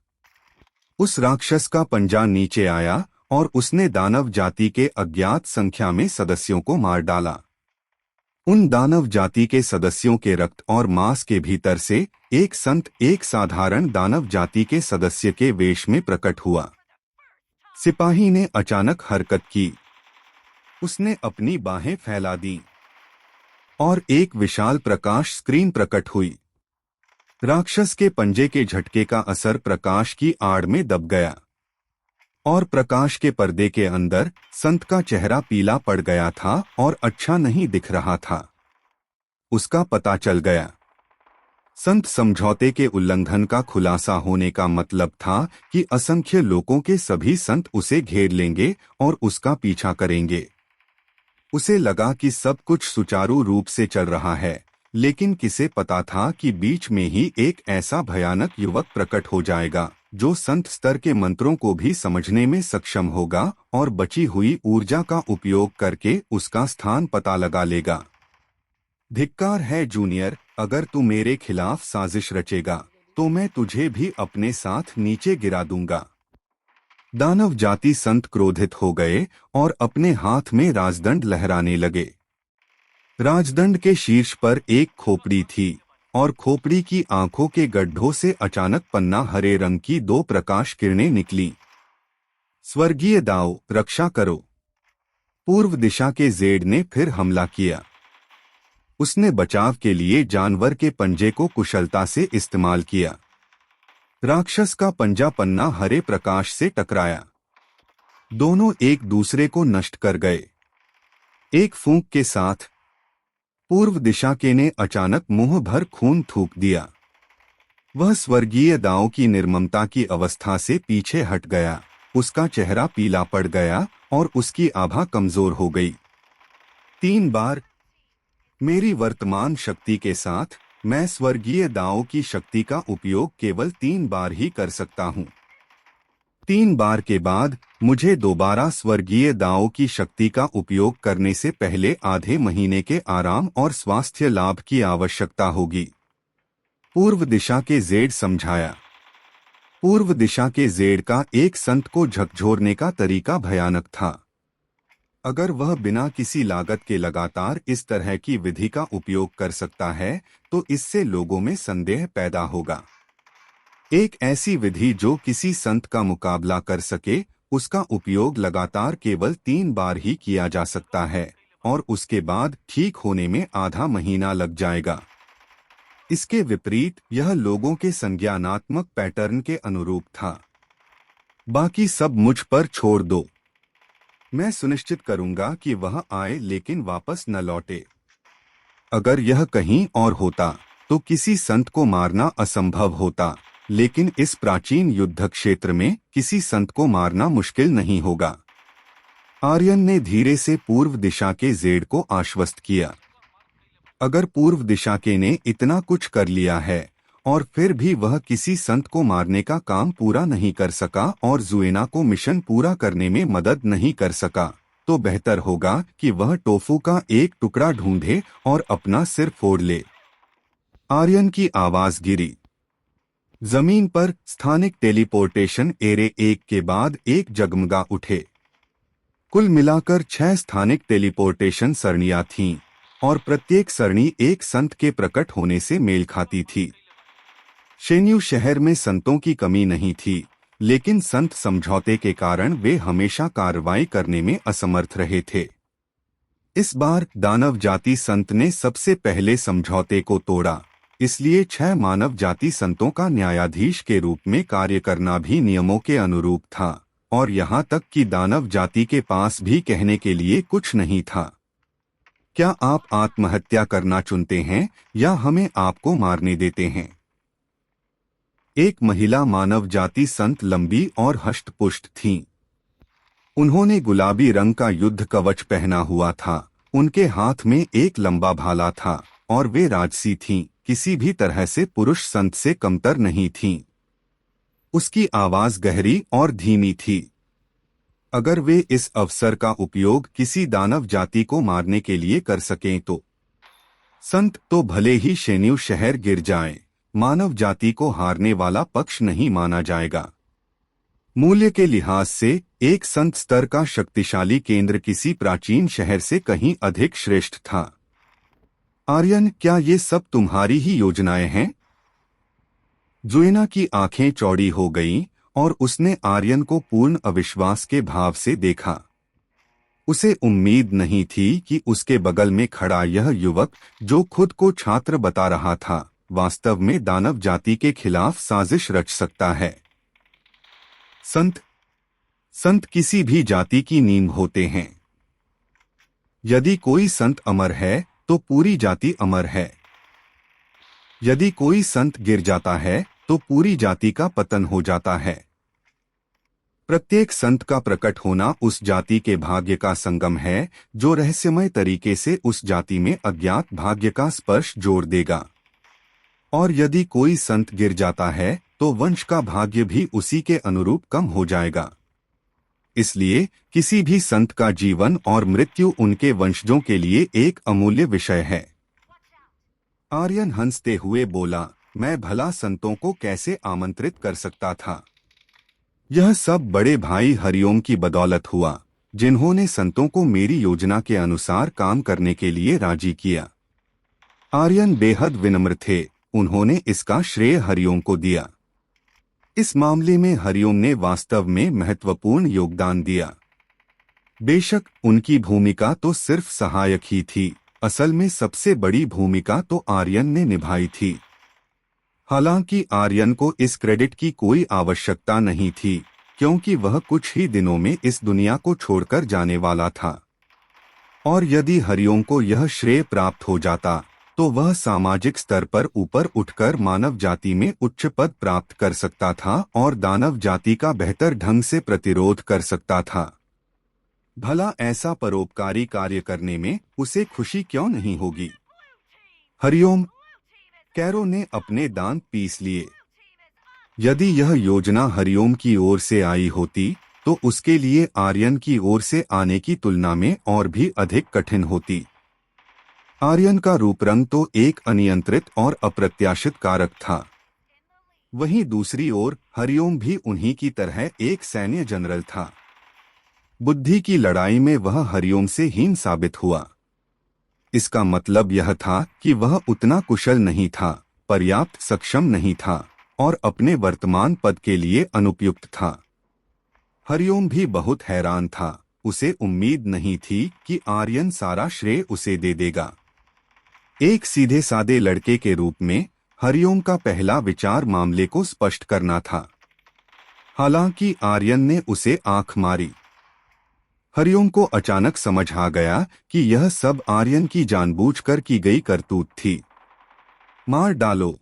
उस राक्षस का पंजा नीचे आया और उसने दानव जाति के अज्ञात संख्या में सदस्यों को मार डाला। उन दानव जाति के सदस्यों के रक्त और मांस के भीतर से एक संत एक साधारण दानव जाति के सदस्य के वेश में प्रकट हुआ। सिपाही ने अचानक हरकत की। उसने अपनी बाहें फैला दी और एक विशाल प्रकाश स्क्रीन प्रकट हुई। राक्षस के पंजे के झटके का असर प्रकाश की आड़ में दब गया और प्रकाश के पर्दे के अंदर संत का चेहरा पीला पड़ गया था और अच्छा नहीं दिख रहा था। उसका पता चल गया। संत समझौते के उल्लंघन का खुलासा होने का मतलब था कि असंख्य लोगों के सभी संत उसे घेर लेंगे और उसका पीछा करेंगे। उसे लगा कि सब कुछ सुचारू रूप से चल रहा है, लेकिन किसे पता था कि बीच में ही एक ऐसा भयानक युवक प्रकट हो जाएगा जो संत स्तर के मंत्रों को भी समझने में सक्षम होगा और बची हुई ऊर्जा का उपयोग करके उसका स्थान पता लगा लेगा। धिक्कार है जूनियर, अगर तू मेरे खिलाफ साजिश रचेगा तो मैं तुझे भी अपने साथ नीचे गिरा दूंगा। दानव जाति संत क्रोधित हो गए और अपने हाथ में राजदंड लहराने लगे। राजदंड के शीर्ष पर एक खोपड़ी थी और खोपड़ी की आंखों के गड्ढों से अचानक पन्ना हरे रंग की दो प्रकाश किरणें निकली। स्वर्गीय दाओ, रक्षा करो। पूर्व दिशा के जेड ने फिर हमला किया। उसने बचाव के लिए जानवर के पंजे को कुशलता से इस्तेमाल किया। राक्षस का पंजा पन्ना हरे प्रकाश से टकराया। दोनों एक दूसरे को नष्ट कर गए। एक फूंक के साथ पूर्व दिशा के ने अचानक मुंह भर खून थूक दिया। वह स्वर्गीय दाओ की निर्ममता की अवस्था से पीछे हट गया। उसका चेहरा पीला पड़ गया और उसकी आभा कमजोर हो गई। 3 बार मेरी वर्तमान शक्ति के साथ मैं स्वर्गीय दाओ की शक्ति का उपयोग केवल 3 बार ही कर सकता हूँ। 3 बार के बाद मुझे दोबारा स्वर्गीय दाओ की शक्ति का उपयोग करने से पहले आधे महीने के आराम और स्वास्थ्य लाभ की आवश्यकता होगी। पूर्व दिशा के जेड समझाया। पूर्व दिशा के जेड का एक संत को झकझोरने का तरीका भयानक था। अगर वह बिना किसी लागत के लगातार इस तरह की विधि का उपयोग कर सकता है तो इससे लोगों में संदेह पैदा होगा। एक ऐसी विधि जो किसी संत का मुकाबला कर सके, उसका उपयोग लगातार केवल 3 बार ही किया जा सकता है और उसके बाद ठीक होने में आधा महीना लग जाएगा। इसके विपरीत यह लोगों के संज्ञानात्मक पैटर्न के अनुरूप था। बाकी सब मुझ पर छोड़ दो। मैं सुनिश्चित करूंगा कि वह आए लेकिन वापस न लौटे। अगर यह कहीं और होता तो किसी संत को मारना असंभव होता, लेकिन इस प्राचीन युद्ध क्षेत्र में किसी संत को मारना मुश्किल नहीं होगा। आर्यन ने धीरे से पूर्व दिशा के जेड को आश्वस्त किया। अगर पूर्व दिशा के ने इतना कुछ कर लिया है और फिर भी वह किसी संत को मारने का काम पूरा नहीं कर सका और जुएना को मिशन पूरा करने में मदद नहीं कर सका, तो बेहतर होगा कि वह टोफू का एक टुकड़ा ढूंढे और अपना सिर फोड़ ले। आर्यन की आवाज गिरी। जमीन पर स्थानिक टेलीपोर्टेशन एरे एक के बाद एक जगमगा उठे। कुल मिलाकर 6 स्थानिक टेलीपोर्टेशन सरणियां थीं और प्रत्येक सरणी एक संत के प्रकट होने से मेल खाती थी। शेन्यू शहर में संतों की कमी नहीं थी, लेकिन संत समझौते के कारण वे हमेशा कार्रवाई करने में असमर्थ रहे थे। इस बार दानव जाति संत ने सबसे पहले समझौते को तोड़ा, इसलिए 6 मानव जाति संतों का न्यायाधीश के रूप में कार्य करना भी नियमों के अनुरूप था, और यहाँ तक कि दानव जाति के पास भी कहने के लिए कुछ नहीं था। क्या आप आत्महत्या करना चुनते हैं या हमें आपको मारने देते हैं? एक महिला मानव जाति संत लंबी और हष्टपुष्ट थीं। उन्होंने गुलाबी रंग का युद्ध कवच पहना हुआ था, उनके हाथ में एक लंबा भाला था और वे राजसी थीं, किसी भी तरह से पुरुष संत से कमतर नहीं थीं। उसकी आवाज गहरी और धीमी थी। अगर वे इस अवसर का उपयोग किसी दानव जाति को मारने के लिए कर सकें तो संत तो भले ही शेन्यू शहर गिर जाए, मानव जाति को हारने वाला पक्ष नहीं माना जाएगा। मूल्य के लिहाज से एक संत स्तर का शक्तिशाली केंद्र किसी प्राचीन शहर से कहीं अधिक श्रेष्ठ था। आर्यन, क्या ये सब तुम्हारी ही योजनाएं हैं? जोएना की आंखें चौड़ी हो गईं और उसने आर्यन को पूर्ण अविश्वास के भाव से देखा। उसे उम्मीद नहीं थी कि उसके बगल में खड़ा यह युवक, जो खुद को छात्र बता रहा था, वास्तव में दानव जाति के खिलाफ साजिश रच सकता है। संत किसी भी जाति की नींव होते हैं। यदि कोई संत अमर है तो पूरी जाति अमर है। यदि कोई संत गिर जाता है तो पूरी जाति का पतन हो जाता है। प्रत्येक संत का प्रकट होना उस जाति के भाग्य का संगम है, जो रहस्यमय तरीके से उस जाति में अज्ञात भाग्य का स्पर्श जोड़ देगा। और यदि कोई संत गिर जाता है तो वंश का भाग्य भी उसी के अनुरूप कम हो जाएगा। इसलिए किसी भी संत का जीवन और मृत्यु उनके वंशजों के लिए एक अमूल्य विषय है। आर्यन हंसते हुए बोला, मैं भला संतों को कैसे आमंत्रित कर सकता था? यह सब बड़े भाई हरिओम की बदौलत हुआ, जिन्होंने संतों को मेरी योजना के अनुसार काम करने के लिए राजी किया। आर्यन बेहद विनम्र थे, उन्होंने इसका श्रेय हरिओम को दिया। इस मामले में हरिओम ने वास्तव में महत्वपूर्ण योगदान दिया। बेशक उनकी भूमिका तो सिर्फ सहायक ही थी, असल में सबसे बड़ी भूमिका तो आर्यन ने निभाई थी। हालांकि आर्यन को इस क्रेडिट की कोई आवश्यकता नहीं थी, क्योंकि वह कुछ ही दिनों में इस दुनिया को छोड़कर जाने वाला था। और यदि हरिओम को यह श्रेय प्राप्त हो जाता तो वह सामाजिक स्तर पर ऊपर उठकर मानव जाति में उच्च पद प्राप्त कर सकता था और दानव जाति का बेहतर ढंग से प्रतिरोध कर सकता था। भला ऐसा परोपकारी कार्य करने में उसे खुशी क्यों नहीं होगी? हरिओम, कैरो ने अपने दांत पीस लिए। यदि यह योजना हरिओम की ओर से आई होती तो उसके लिए आर्यन की ओर से आने की तुलना में और भी अधिक कठिन होती। आर्यन का रूप रंग तो एक अनियंत्रित और अप्रत्याशित कारक था। वहीं दूसरी ओर हरिओम भी उन्हीं की तरह एक सैन्य जनरल था। बुद्धि की लड़ाई में वह हरिओम से हीन साबित हुआ। इसका मतलब यह था कि वह उतना कुशल नहीं था, पर्याप्त सक्षम नहीं था और अपने वर्तमान पद के लिए अनुपयुक्त था। हरिओम भी बहुत हैरान था, उसे उम्मीद नहीं थी कि आर्यन सारा श्रेय उसे दे देगा। एक सीधे सादे लड़के के रूप में हरिओम का पहला विचार मामले को स्पष्ट करना था। हालांकि आर्यन ने उसे आंख मारी। हरिओम को अचानक समझ आ गया कि यह सब आर्यन की जानबूझकर की गई करतूत थी। मार डालो,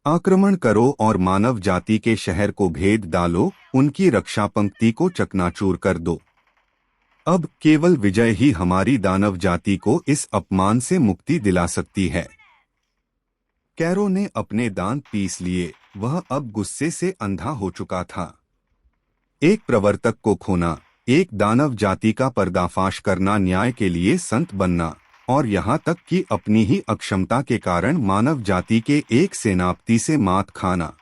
आक्रमण करो और मानव जाति के शहर को भेद डालो, उनकी रक्षा पंक्ति को चकनाचूर कर दो। अब केवल विजय ही हमारी दानव जाति को इस अपमान से मुक्ति दिला सकती है। कैरो ने अपने दांत पीस लिए, वह अब गुस्से से अंधा हो चुका था। एक प्रवर्तक को खोना, एक दानव जाति का पर्दाफाश करना, न्याय के लिए संत बनना और यहाँ तक कि अपनी ही अक्षमता के कारण मानव जाति के एक सेनापति से मात खाना।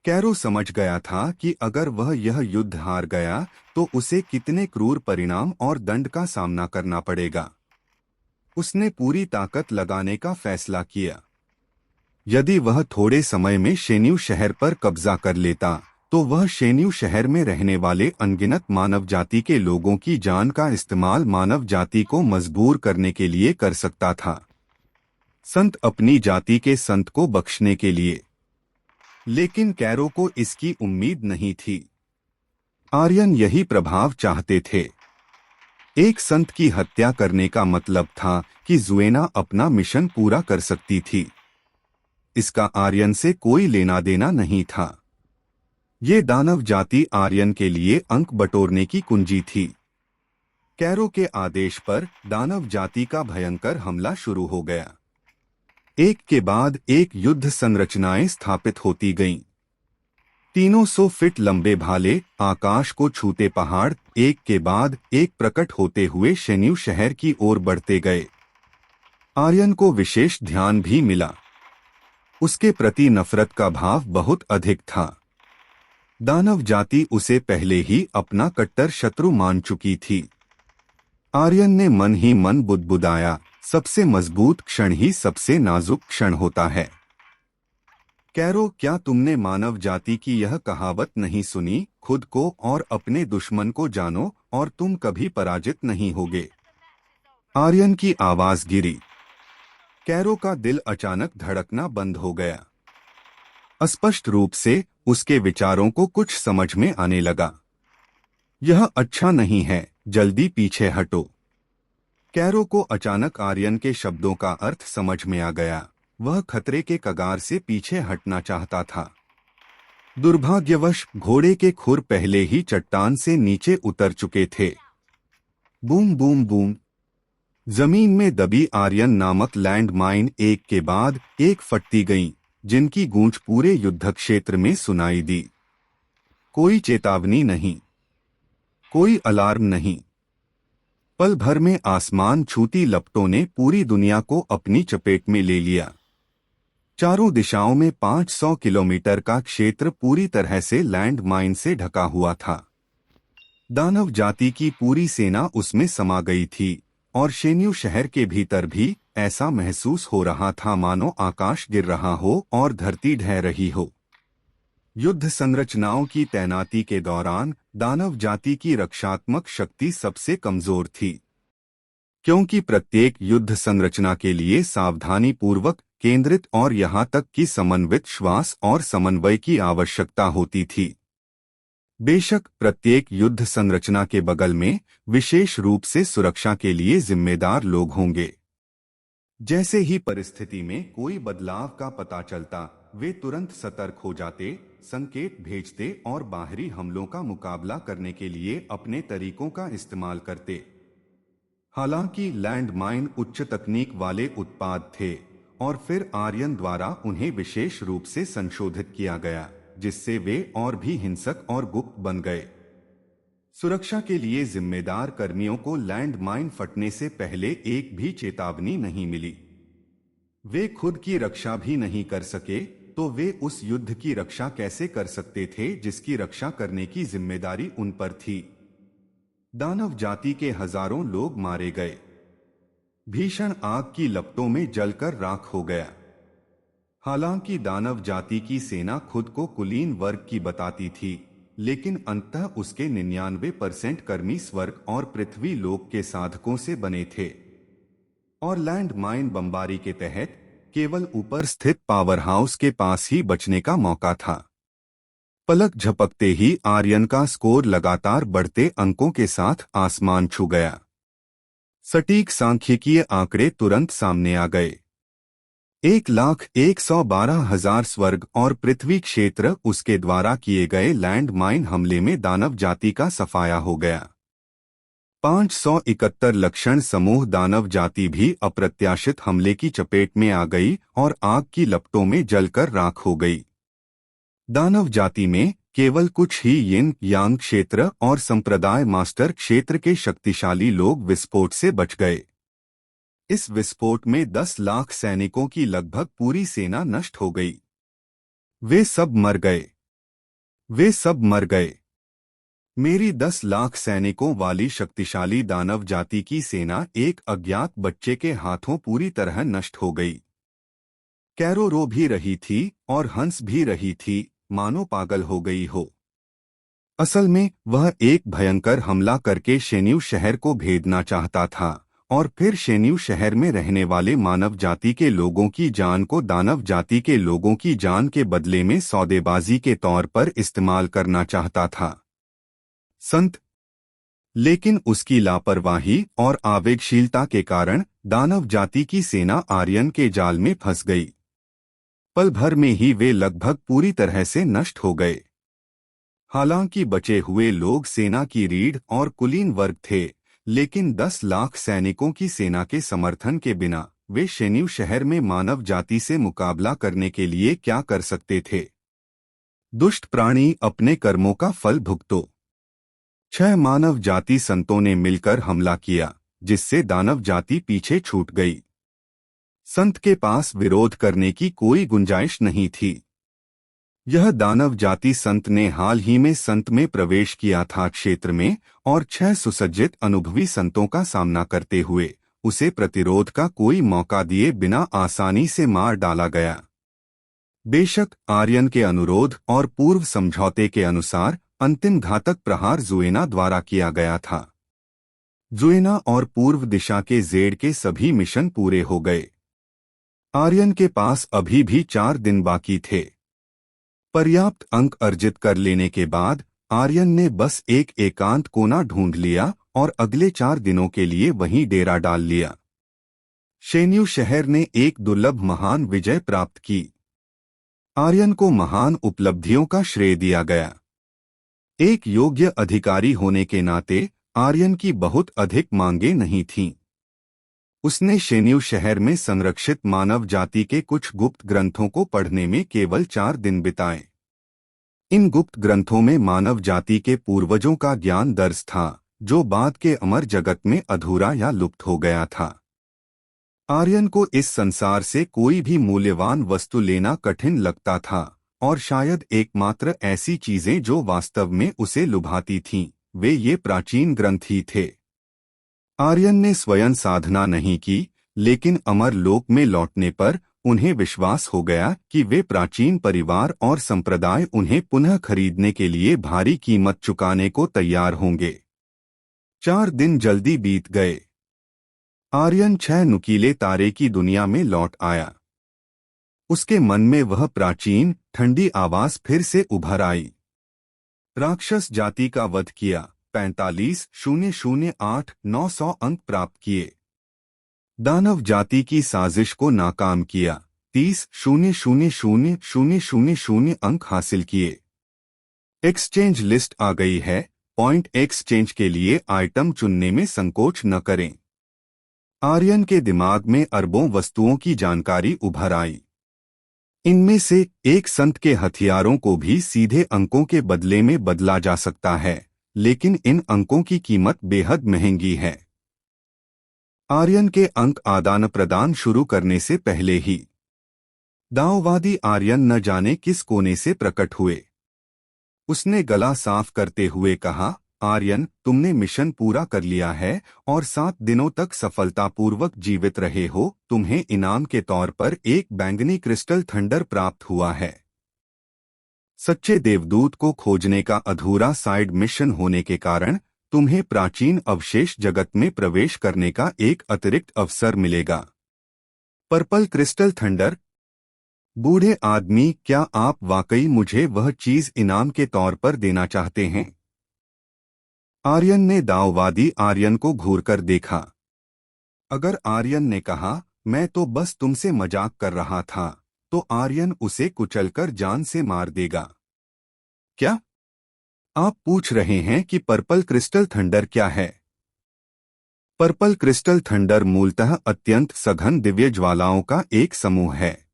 कैरो समझ गया था कि अगर वह यह युद्ध हार गया तो उसे कितने क्रूर परिणाम और दंड का सामना करना पड़ेगा। उसने पूरी ताकत लगाने का फैसला किया। यदि वह थोड़े समय में शेन्यू शहर पर कब्जा कर लेता तो वह शेन्यू शहर में रहने वाले अनगिनत मानव जाति के लोगों की जान का इस्तेमाल मानव जाति को मजबूर करने के लिए कर सकता था। संत अपनी जाति के संत को बख्शने के लिए। लेकिन कैरो को इसकी उम्मीद नहीं थी। आर्यन यही प्रभाव चाहते थे। एक संत की हत्या करने का मतलब था कि जुएना अपना मिशन पूरा कर सकती थी। इसका आर्यन से कोई लेना देना नहीं था। ये दानव जाति आर्यन के लिए अंक बटोरने की कुंजी थी। कैरो के आदेश पर दानव जाति का भयंकर हमला शुरू हो गया। एक के बाद एक युद्ध संरचनाएं स्थापित होती गईं। 300 फीट लंबे भाले, आकाश को छूते पहाड़ एक के बाद एक प्रकट होते हुए शेन्यू शहर की ओर बढ़ते गए। आर्यन को विशेष ध्यान भी मिला। उसके प्रति नफरत का भाव बहुत अधिक था। दानव जाति उसे पहले ही अपना कट्टर शत्रु मान चुकी थी। आर्यन ने मन ही मन बुदबुदाया, सबसे मजबूत क्षण ही सबसे नाजुक क्षण होता है। कैरो, क्या तुमने मानव जाति की यह कहावत नहीं सुनी, खुद को और अपने दुश्मन को जानो और तुम कभी पराजित नहीं होगे। आर्यन की आवाज गिरी। कैरो का दिल अचानक धड़कना बंद हो गया। अस्पष्ट रूप से उसके विचारों को कुछ समझ में आने लगा। यह अच्छा नहीं है, जल्दी पीछे हटो। कैरो को अचानक आर्यन के शब्दों का अर्थ समझ में आ गया। वह खतरे के कगार से पीछे हटना चाहता था। दुर्भाग्यवश घोड़े के खुर पहले ही चट्टान से नीचे उतर चुके थे। Boom boom boom. जमीन में दबी आर्यन नामक लैंड माइन एक के बाद एक फटती गईं, जिनकी गूंज पूरे युद्ध क्षेत्र में सुनाई दी। कोई चेतावनी नहीं, कोई अलार्म नहीं। पल भर में आसमान छूती लपटों ने पूरी दुनिया को अपनी चपेट में ले लिया। चारों दिशाओं में 500 किलोमीटर का क्षेत्र पूरी तरह से लैंड माइन से ढका हुआ था। दानव जाति की पूरी सेना उसमें समा गई थी और शेन्यू शहर के भीतर भी ऐसा महसूस हो रहा था मानो आकाश गिर रहा हो और धरती ढह रही हो। युद्ध संरचनाओं की तैनाती के दौरान दानव जाति की रक्षात्मक शक्ति सबसे कमजोर थी, क्योंकि प्रत्येक युद्ध संरचना के लिए सावधानी पूर्वक केंद्रित और यहां तक कि समन्वित श्वास और समन्वय की आवश्यकता होती थी। बेशक प्रत्येक युद्ध संरचना के बगल में विशेष रूप से सुरक्षा के लिए जिम्मेदार लोग होंगे। जैसे ही परिस्थिति में कोई बदलाव का पता चलता, वे तुरंत सतर्क हो जाते, संकेत भेजते और बाहरी हमलों का मुकाबला करने के लिए अपने तरीकों का इस्तेमाल करते। हालांकि लैंड माइन उच्च तकनीक वाले उत्पाद थे और फिर आर्यन द्वारा उन्हें विशेष रूप से संशोधित किया गया, जिससे वे और भी हिंसक और गुप्त बन गए। सुरक्षा के लिए जिम्मेदार कर्मियों को लैंड माइन फटने से पहले एक भी चेतावनी नहीं मिली। वे खुद की रक्षा भी नहीं कर सके, तो वे उस युद्ध की रक्षा कैसे कर सकते थे जिसकी रक्षा करने की जिम्मेदारी उन पर थी। दानव जाति के हजारों लोग मारे गए। भीषण आग की लपटों में जलकर राख हो गया। हालांकि दानव जाति की सेना खुद को कुलीन वर्ग की बताती थी, लेकिन अंततः उसके 99% कर्मी स्वर्ग और पृथ्वी लोक के साधकों से बने थे और लैंड माइन बमबारी के तहत केवल ऊपर स्थित पावर हाउस के पास ही बचने का मौका था। पलक झपकते ही आर्यन का स्कोर लगातार बढ़ते अंकों के साथ आसमान छू गया। सटीक सांख्यिकीय आंकड़े तुरंत सामने आ गए। 1,112,000 स्वर्ग और पृथ्वी क्षेत्र उसके द्वारा किए गए लैंड माइन हमले में दानव जाति का सफाया हो गया। 571 लक्षण समूह दानव जाति भी अप्रत्याशित हमले की चपेट में आ गई और आग की लपटों में जलकर राख हो गई। दानव जाति में केवल कुछ ही यिन यांग क्षेत्र और संप्रदाय मास्टर क्षेत्र के शक्तिशाली लोग विस्फोट से बच गए। इस विस्फोट में 10 लाख सैनिकों की लगभग पूरी सेना नष्ट हो गई। वे सब मर गए। वे सब मर गए। मेरी 10 लाख सैनिकों वाली शक्तिशाली दानव जाति की सेना एक अज्ञात बच्चे के हाथों पूरी तरह नष्ट हो गई। कैरो रो भी रही थी और हंस भी रही थी, मानो पागल हो गई हो। असल में वह एक भयंकर हमला करके शेन्यू शहर को भेदना चाहता था और फिर शेन्यू शहर में रहने वाले मानव जाति के लोगों की जान को दानव जाति के लोगों की जान के बदले में सौदेबाजी के तौर पर इस्तेमाल करना चाहता था। संत लेकिन उसकी लापरवाही और आवेगशीलता के कारण दानव जाति की सेना आर्यन के जाल में फंस गई। पल भर में ही वे लगभग पूरी तरह से नष्ट हो गए। हालांकि बचे हुए लोग सेना की रीढ़ और कुलीन वर्ग थे, लेकिन 10 लाख सैनिकों की सेना के समर्थन के बिना वे शेन्यू शहर में मानव जाति से मुकाबला करने के लिए क्या कर सकते थे। दुष्ट प्राणी, अपने कर्मों का फल भुगतो। 6 मानव जाति संतों ने मिलकर हमला किया, जिससे दानव जाति पीछे छूट गई। संत के पास विरोध करने की कोई गुंजाइश नहीं थी। यह दानव जाति संत ने हाल ही में संत में प्रवेश किया था क्षेत्र में, और 6 सुसज्जित अनुभवी संतों का सामना करते हुए उसे प्रतिरोध का कोई मौका दिए बिना आसानी से मार डाला गया। बेशक आर्यन के अनुरोध और पूर्व समझौते के अनुसार अंतिम घातक प्रहार जुएना द्वारा किया गया था। जुएना और पूर्व दिशा के जेड के सभी मिशन पूरे हो गए। आर्यन के पास अभी भी 4 दिन बाकी थे। पर्याप्त अंक अर्जित कर लेने के बाद आर्यन ने बस एक एकांत कोना ढूंढ लिया और अगले 4 दिनों के लिए वहीं डेरा डाल लिया। शेन्यू शहर ने एक दुर्लभ महान विजय प्राप्त की। आर्यन को महान उपलब्धियों का श्रेय दिया गया। एक योग्य अधिकारी होने के नाते आर्यन की बहुत अधिक मांगें नहीं थीं। उसने शेन्यू शहर में संरक्षित मानव जाति के कुछ गुप्त ग्रंथों को पढ़ने में केवल 4 दिन बिताए। इन गुप्त ग्रंथों में मानव जाति के पूर्वजों का ज्ञान दर्ज था, जो बाद के अमर जगत में अधूरा या लुप्त हो गया था। आर्यन को इस संसार से कोई भी मूल्यवान वस्तु लेना कठिन लगता था, और शायद एकमात्र ऐसी चीजें जो वास्तव में उसे लुभाती थीं, वे ये प्राचीन ग्रंथ ही थे। आर्यन ने स्वयं साधना नहीं की, लेकिन अमर लोक में लौटने पर उन्हें विश्वास हो गया कि वे प्राचीन परिवार और संप्रदाय उन्हें पुनः खरीदने के लिए भारी कीमत चुकाने को तैयार होंगे। 4 दिन जल्दी बीत गए। आर्यन 6 नुकीले तारे की दुनिया में लौट आया। उसके मन में वह प्राचीन ठंडी आवाज फिर से उभर आई। राक्षस जाति का वध किया, 45,008,900 अंक प्राप्त किए। दानव जाति की साजिश को नाकाम किया, 30,000,000 अंक हासिल किए। एक्सचेंज लिस्ट आ गई है, पॉइंट एक्सचेंज के लिए आइटम चुनने में संकोच न करें। आर्यन के दिमाग में अरबों वस्तुओं की जानकारी उभर आई। इनमें से एक संत के हथियारों को भी सीधे अंकों के बदले में बदला जा सकता है, लेकिन इन अंकों की कीमत बेहद महंगी है। आर्यन के अंक आदान प्रदान शुरू करने से पहले ही दांववादी आर्यन न जाने किस कोने से प्रकट हुए। उसने गला साफ करते हुए कहा, आर्यन, तुमने मिशन पूरा कर लिया है और 7 दिनों तक सफलतापूर्वक जीवित रहे हो। तुम्हें इनाम के तौर पर एक बैंगनी क्रिस्टल थंडर प्राप्त हुआ है। सच्चे देवदूत को खोजने का अधूरा साइड मिशन होने के कारण तुम्हें प्राचीन अवशेष जगत में प्रवेश करने का एक अतिरिक्त अवसर मिलेगा। Purple crystal thunder. बूढ़े आदमी, क्या आप वाकई मुझे वह चीज इनाम के तौर पर देना चाहते हैं? आर्यन ने दांववादी आर्यन को घूरकर देखा। अगर आर्यन ने कहा, मैं तो बस तुमसे मजाक कर रहा था, तो आर्यन उसे कुचलकर जान से मार देगा। क्या आप पूछ रहे हैं कि पर्पल क्रिस्टल थंडर क्या है? पर्पल क्रिस्टल थंडर मूलतः अत्यंत सघन दिव्य ज्वालाओं का एक समूह है।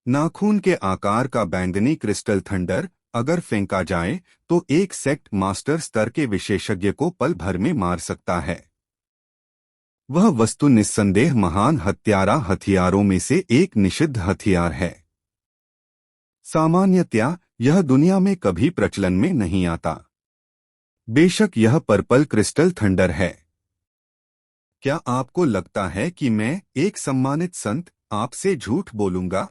नाखून के आकार का बैंगनी क्रिस्टल थंडर अगर फेंका जाए तो एक सेक्ट मास्टर स्तर के विशेषज्ञ को पल भर में मार सकता है। वह वस्तु निस्संदेह महान हत्यारा हथियारों में से एक निषिद्ध हथियार है। सामान्यतया यह दुनिया में कभी प्रचलन में नहीं आता। बेशक यह पर्पल क्रिस्टल थंडर है। क्या आपको लगता है कि मैं, एक सम्मानित संत, आपसे झूठ बोलूंगा?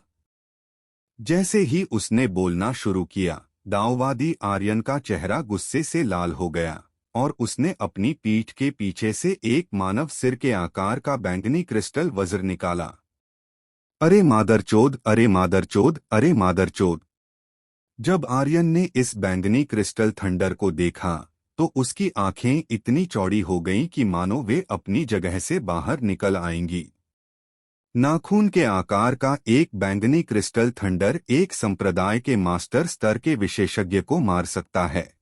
जैसे ही उसने बोलना शुरू किया, दाओवादी आर्यन का चेहरा गुस्से से लाल हो गया और उसने अपनी पीठ के पीछे से एक मानव सिर के आकार का बैंगनी क्रिस्टल वज्र निकाला। अरे मादरचोद, अरे मादरचोद, अरे मादरचोद! जब आर्यन ने इस बैंगनी क्रिस्टल थंडर को देखा तो उसकी आंखें इतनी चौड़ी हो गईं कि मानो वे अपनी जगह से बाहर निकल आएंगी। नाखून के आकार का एक बैंगनी क्रिस्टल थंडर एक संप्रदाय के मास्टर स्तर के विशेषज्ञ को मार सकता है।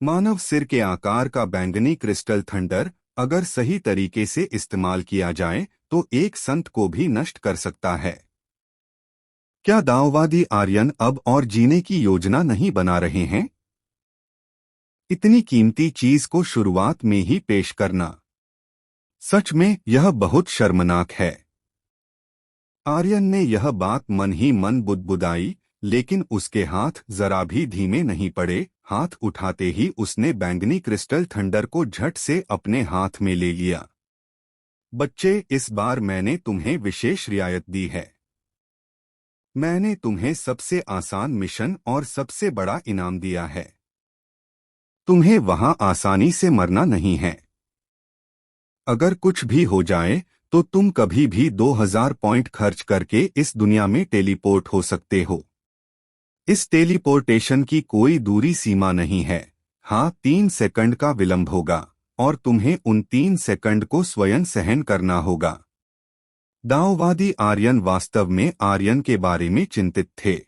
मानव सिर के आकार का बैंगनी क्रिस्टल थंडर अगर सही तरीके से इस्तेमाल किया जाए तो एक संत को भी नष्ट कर सकता है। क्या दाओवादी आर्यन अब और जीने की योजना नहीं बना रहे हैं? इतनी कीमती चीज को शुरुआत में ही पेश करना, सच में यह बहुत शर्मनाक है। आर्यन ने यह बात मन ही मन बुदबुदाई, लेकिन उसके हाथ जरा भी धीमे नहीं पड़े। हाथ उठाते ही उसने बैंगनी क्रिस्टल थंडर को झट से अपने हाथ में ले लिया। बच्चे, इस बार मैंने तुम्हें विशेष रियायत दी है। मैंने तुम्हें सबसे आसान मिशन और सबसे बड़ा इनाम दिया है। तुम्हें वहां आसानी से मरना नहीं है। अगर कुछ भी हो जाए तो तुम कभी भी 2000 पॉइंट खर्च करके इस दुनिया में टेलीपोर्ट हो सकते हो। इस टेलीपोर्टेशन की कोई दूरी सीमा नहीं है। हाँ, 3 सेकंड का विलंब होगा और तुम्हें उन 3 सेकंड को स्वयं सहन करना होगा। दाओवादी आर्यन वास्तव में आर्यन के बारे में चिंतित थे।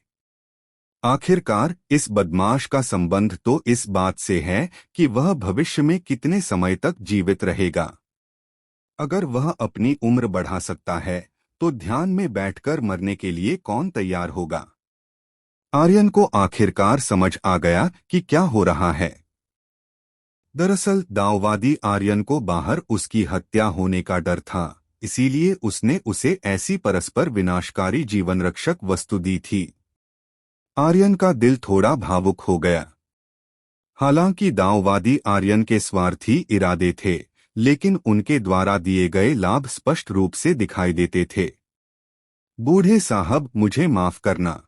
आखिरकार इस बदमाश का संबंध तो इस बात से है कि वह भविष्य में कितने समय तक जीवित रहेगा। अगर वह अपनी उम्र बढ़ा सकता है तो ध्यान में बैठकर मरने के लिए कौन तैयार होगा? आर्यन को आखिरकार समझ आ गया कि क्या हो रहा है। दरअसल दाओवादी आर्यन को बाहर उसकी हत्या होने का डर था, इसीलिए उसने उसे ऐसी परस्पर विनाशकारी जीवन रक्षक वस्तु दी थी। आर्यन का दिल थोड़ा भावुक हो गया। हालांकि दाओवादी आर्यन के स्वार्थी इरादे थे, लेकिन उनके द्वारा दिए गए लाभ स्पष्ट रूप से दिखाई देते थे। बूढ़े साहब, मुझे माफ करना।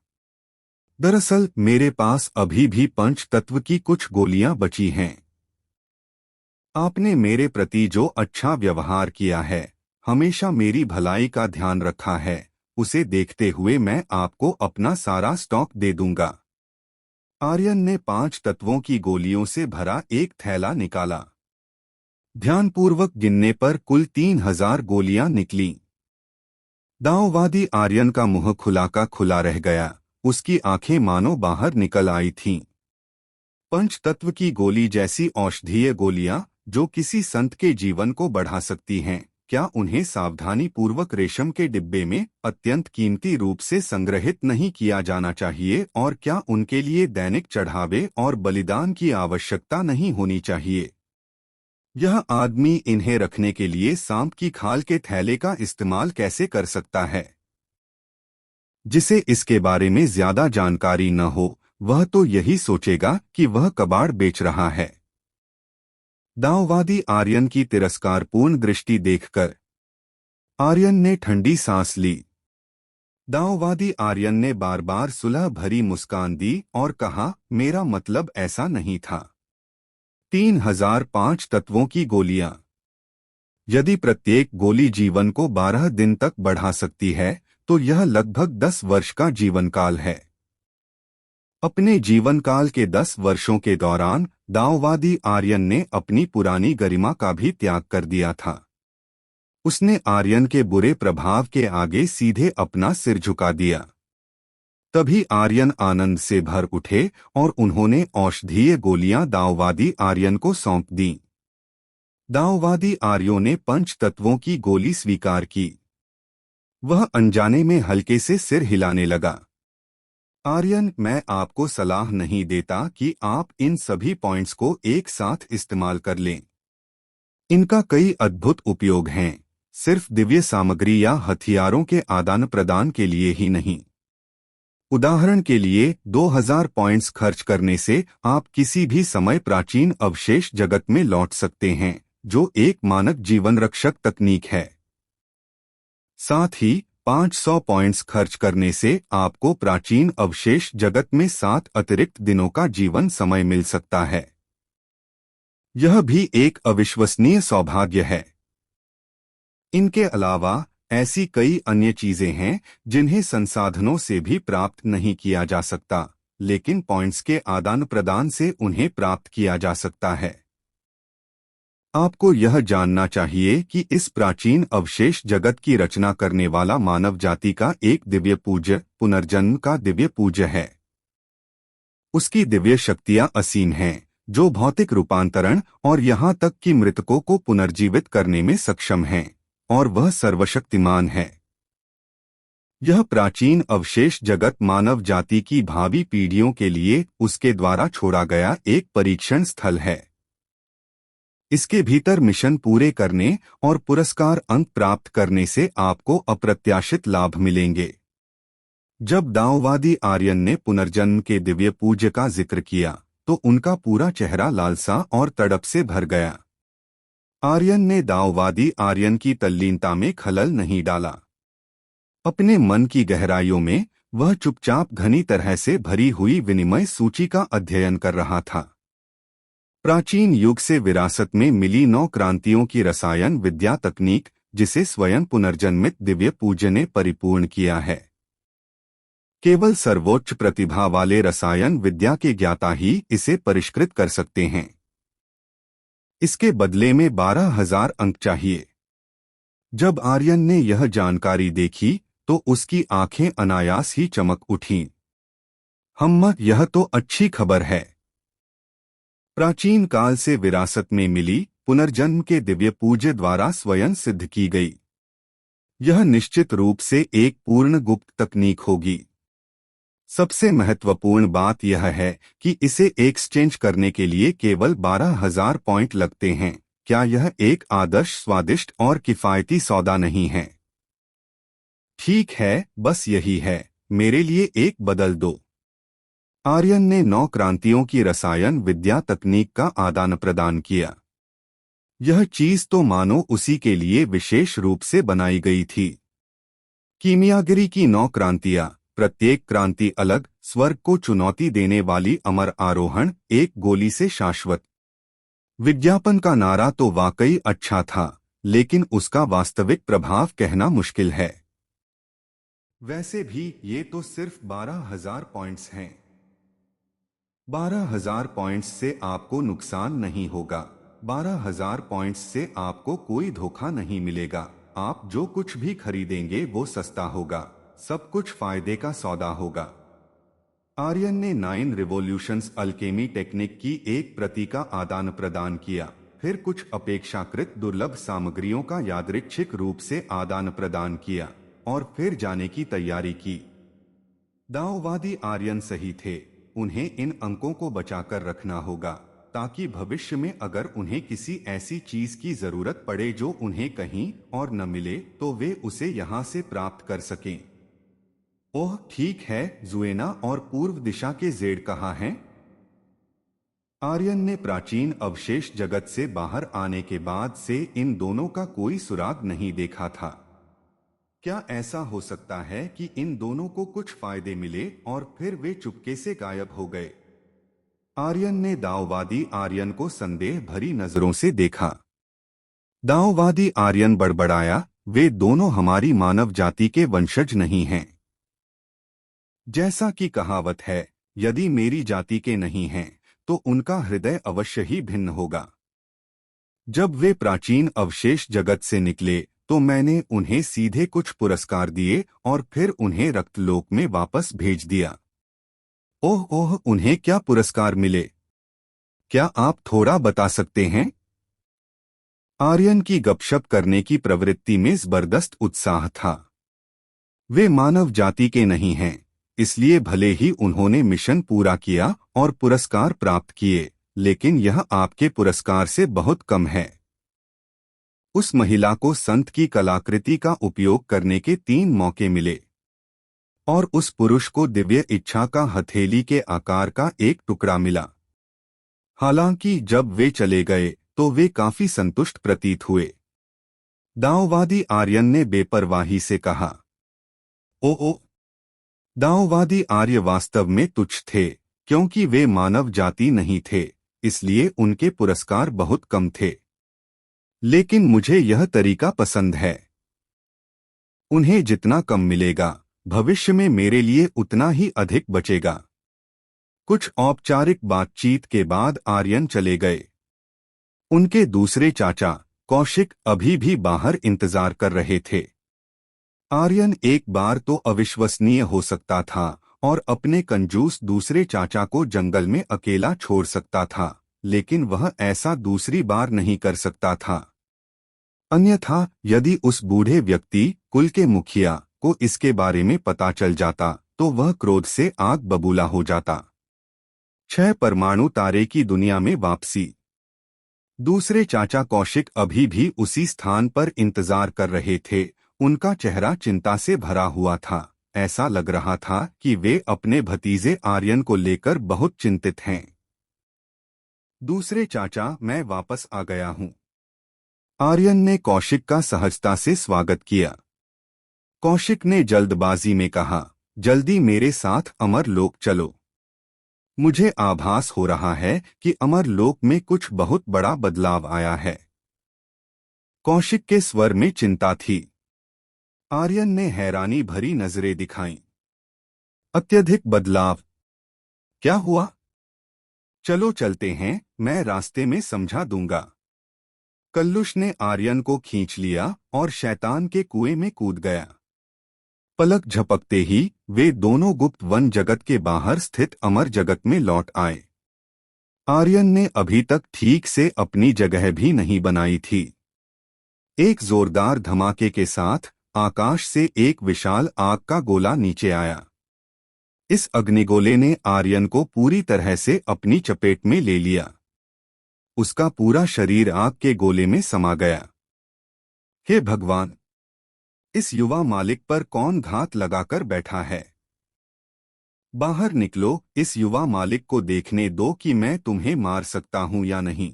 दरअसल मेरे पास अभी भी पंच तत्व की कुछ गोलियां बची हैं। आपने मेरे प्रति जो अच्छा व्यवहार किया है, हमेशा मेरी भलाई का ध्यान रखा है, उसे देखते हुए मैं आपको अपना सारा स्टॉक दे दूंगा। आर्यन ने 5 तत्वों की गोलियों से भरा एक थैला निकाला। ध्यानपूर्वक गिनने पर कुल 3000 गोलियां निकलीं। दाओवादी आर्यन का मुंह खुला का खुला रह गया। उसकी आंखें मानो बाहर निकल आई थीं। पंच तत्व की गोली जैसी औषधीय गोलियां जो किसी संत के जीवन को बढ़ा सकती हैं, क्या उन्हें सावधानी पूर्वक रेशम के डिब्बे में अत्यंत कीमती रूप से संग्रहित नहीं किया जाना चाहिए? और क्या उनके लिए दैनिक चढ़ावे और बलिदान की आवश्यकता नहीं होनी चाहिए? यह आदमी इन्हें रखने के लिए सांप की खाल के थैले का इस्तेमाल कैसे कर सकता है? जिसे इसके बारे में ज्यादा जानकारी न हो, वह तो यही सोचेगा कि वह कबाड़ बेच रहा है। दाओवादी आर्यन की तिरस्कारपूर्ण दृष्टि देखकर आर्यन ने ठंडी सांस ली। दाओवादी आर्यन ने बार बार सुलह भरी मुस्कान दी और कहा, मेरा मतलब ऐसा नहीं था। 3005 तत्वों की गोलियां। यदि प्रत्येक गोली जीवन को 12 दिन तक बढ़ा सकती है तो यह लगभग 10 वर्ष का जीवनकाल है। अपने जीवनकाल के 10 वर्षों के दौरान दाओवादी आर्यन ने अपनी पुरानी गरिमा का भी त्याग कर दिया था। उसने आर्यन के बुरे प्रभाव के आगे सीधे अपना सिर झुका दिया। तभी आर्यन आनंद से भर उठे और उन्होंने औषधीय गोलियां दाओवादी आर्यन को सौंप दीं। दाओवादी आर्यों ने पंच तत्वों की गोली स्वीकार की। वह अनजाने में हल्के से सिर हिलाने लगा। आर्यन, मैं आपको सलाह नहीं देता कि आप इन सभी पॉइंट्स को एक साथ इस्तेमाल कर लें। इनका कई अद्भुत उपयोग हैं, सिर्फ दिव्य सामग्री या हथियारों के आदान प्रदान के लिए ही नहीं। उदाहरण के लिए 2000 पॉइंट्स खर्च करने से आप किसी भी समय प्राचीन अवशेष जगत में लौट सकते हैं, जो एक मानक जीवन रक्षक तकनीक है। साथ ही 500 पॉइंट्स खर्च करने से आपको प्राचीन अवशेष जगत में 7 अतिरिक्त दिनों का जीवन समय मिल सकता है। यह भी एक अविश्वसनीय सौभाग्य है। इनके अलावा ऐसी कई अन्य चीजें हैं जिन्हें संसाधनों से भी प्राप्त नहीं किया जा सकता, लेकिन पॉइंट्स के आदान प्रदान से उन्हें प्राप्त किया जा सकता है। आपको यह जानना चाहिए कि इस प्राचीन अवशेष जगत की रचना करने वाला मानव जाति का एक दिव्य पूज्य, पुनर्जन्म का दिव्य पूज्य है। उसकी दिव्य शक्तियां असीम हैं, जो भौतिक रूपांतरण और यहाँ तक कि मृतकों को पुनर्जीवित करने में सक्षम हैं, और वह सर्वशक्तिमान है। यह प्राचीन अवशेष जगत मानव जाति की भावी पीढ़ियों के लिए उसके द्वारा छोड़ा गया एक परीक्षण स्थल है। इसके भीतर मिशन पूरे करने और पुरस्कार अंक प्राप्त करने से आपको अप्रत्याशित लाभ मिलेंगे। जब दाओवादी आर्यन ने पुनर्जन्म के दिव्य पूज्य का जिक्र किया तो उनका पूरा चेहरा लालसा और तड़प से भर गया। आर्यन ने दाओवादी आर्यन की तल्लीनता में खलल नहीं डाला। अपने मन की गहराइयों में वह चुपचाप घनी तरह से भरी हुई विनिमय सूची का अध्ययन कर रहा था। प्राचीन युग से विरासत में मिली 9 क्रांतियों की रसायन विद्या तकनीक, जिसे स्वयं पुनर्जन्मित दिव्य पूज्य ने परिपूर्ण किया है। केवल सर्वोच्च प्रतिभा वाले रसायन विद्या के ज्ञाता ही इसे परिष्कृत कर सकते हैं। इसके बदले में 12,000 अंक चाहिए। जब आर्यन ने यह जानकारी देखी तो उसकी आंखें अनायास ही चमक उठीं। यह तो अच्छी खबर है। प्राचीन काल से विरासत में मिली पुनर्जन्म के दिव्य पूज्य द्वारा स्वयं सिद्ध की गई। यह निश्चित रूप से एक पूर्ण गुप्त तकनीक होगी। सबसे महत्वपूर्ण बात यह है कि इसे एक्सचेंज करने के लिए केवल 12,000 पॉइंट लगते हैं। क्या यह एक आदर्श, स्वादिष्ट और किफायती सौदा नहीं है? ठीक है, बस यही है। मेरे लिए एक बदल दो। आर्यन ने 9 क्रांतियों की रसायन विद्या तकनीक का आदान प्रदान किया। यह चीज तो मानो उसी के लिए विशेष रूप से बनाई गई थी। कीमियागिरी की 9 क्रांतियां, प्रत्येक क्रांति अलग, स्वर्ग को चुनौती देने वाली अमर आरोहण, एक गोली से शाश्वत। विज्ञापन का नारा तो वाकई अच्छा था, लेकिन उसका वास्तविक प्रभाव कहना मुश्किल है। वैसे भी ये तो सिर्फ 12,000 पॉइंट्स हैं। 12,000 पॉइंट्स से आपको नुकसान नहीं होगा। 12,000 पॉइंट्स से आपको कोई धोखा नहीं मिलेगा। आप जो कुछ भी खरीदेंगे वो सस्ता होगा, सब कुछ फायदे का सौदा होगा। आर्यन ने 9 रिवॉल्यूशंस अल्केमी टेक्निक की एक प्रति का आदान प्रदान किया, फिर कुछ अपेक्षाकृत दुर्लभ सामग्रियों का यादृच्छिक रूप से आदान प्रदान किया, और फिर जाने की तैयारी की। दाओवादी आर्यन सही थे। उन्हें इन अंकों को बचाकर रखना होगा, ताकि भविष्य में अगर उन्हें किसी ऐसी चीज की जरूरत पड़े जो उन्हें कहीं और न मिले तो वे उसे यहां से प्राप्त कर सकें। ओह ठीक है, जुएना और पूर्व दिशा के जेड कहाँ हैं? आर्यन ने प्राचीन अवशेष जगत से बाहर आने के बाद से इन दोनों का कोई सुराग नहीं देखा था। क्या ऐसा हो सकता है कि इन दोनों को कुछ फायदे मिले और फिर वे चुपके से गायब हो गए? आर्यन ने दाओवादी आर्यन को संदेह भरी नजरों से देखा। दाओवादी आर्यन बड़बड़ाया, वे दोनों हमारी मानव जाति के वंशज नहीं हैं। जैसा कि कहावत है, यदि मेरी जाति के नहीं हैं तो उनका हृदय अवश्य ही भिन्न होगा। जब वे प्राचीन अवशेष जगत से निकले तो मैंने उन्हें सीधे कुछ पुरस्कार दिए और फिर उन्हें रक्तलोक में वापस भेज दिया। ओह, उन्हें क्या पुरस्कार मिले? क्या आप थोड़ा बता सकते हैं? आर्यन की गपशप करने की प्रवृत्ति में जबरदस्त उत्साह था। वे मानव जाति के नहीं हैं, इसलिए भले ही उन्होंने मिशन पूरा किया और पुरस्कार प्राप्त किए, लेकिन यह आपके पुरस्कार से बहुत कम है। उस महिला को संत की कलाकृति का उपयोग करने के 3 मौके मिले, और उस पुरुष को दिव्य इच्छा का हथेली के आकार का एक टुकड़ा मिला। हालांकि जब वे चले गए तो वे काफी संतुष्ट प्रतीत हुए। दाओवादी आर्यन ने बेपरवाही से कहा, ओ दाओवादी आर्य वास्तव में तुच्छ थे, क्योंकि वे मानव जाति नहीं थे, इसलिए उनके पुरस्कार बहुत कम थे। लेकिन मुझे यह तरीका पसंद है। उन्हें जितना कम मिलेगा, भविष्य में मेरे लिए उतना ही अधिक बचेगा। कुछ औपचारिक बातचीत के बाद आर्यन चले गए। उनके दूसरे चाचा कौशिक अभी भी बाहर इंतजार कर रहे थे। आर्यन एक बार तो अविश्वसनीय हो सकता था और अपने कंजूस दूसरे चाचा को जंगल में अकेला छोड़ सकता था, लेकिन वह ऐसा दूसरी बार नहीं कर सकता था। अन्यथा यदि उस बूढ़े व्यक्ति, कुल के मुखिया, को इसके बारे में पता चल जाता तो वह क्रोध से आग बबूला हो जाता। 6 परमाणु तारे की दुनिया में वापसी। दूसरे चाचा कौशिक अभी भी उसी स्थान पर इंतजार कर रहे थे। उनका चेहरा चिंता से भरा हुआ था। ऐसा लग रहा था कि वे अपने भतीजे आर्यन को लेकर बहुत चिंतित हैं। दूसरे चाचा, मैं वापस आ गया हूँ। आर्यन ने कौशिक का सहजता से स्वागत किया। कौशिक ने जल्दबाजी में कहा, जल्दी मेरे साथ अमर लोक चलो। मुझे आभास हो रहा है कि अमर लोक में कुछ बहुत बड़ा बदलाव आया है। कौशिक के स्वर में चिंता थी। आर्यन ने हैरानी भरी नजरें दिखाईं। अत्यधिक बदलाव? क्या हुआ? चलो चलते हैं, मैं रास्ते में समझा दूंगा। कल्लुष ने आर्यन को खींच लिया और शैतान के कुएं में कूद गया। पलक झपकते ही वे दोनों गुप्त वन जगत के बाहर स्थित अमर जगत में लौट आए। आर्यन ने अभी तक ठीक से अपनी जगह भी नहीं बनाई थी। एक जोरदार धमाके के साथ आकाश से एक विशाल आग का गोला नीचे आया। इस अग्निगोले ने आर्यन को पूरी तरह से अपनी चपेट में ले लिया। उसका पूरा शरीर आग के गोले में समा गया। हे भगवान! इस युवा मालिक पर कौन घात लगाकर बैठा है? बाहर निकलो, इस युवा मालिक को देखने दो कि मैं तुम्हें मार सकता हूं या नहीं।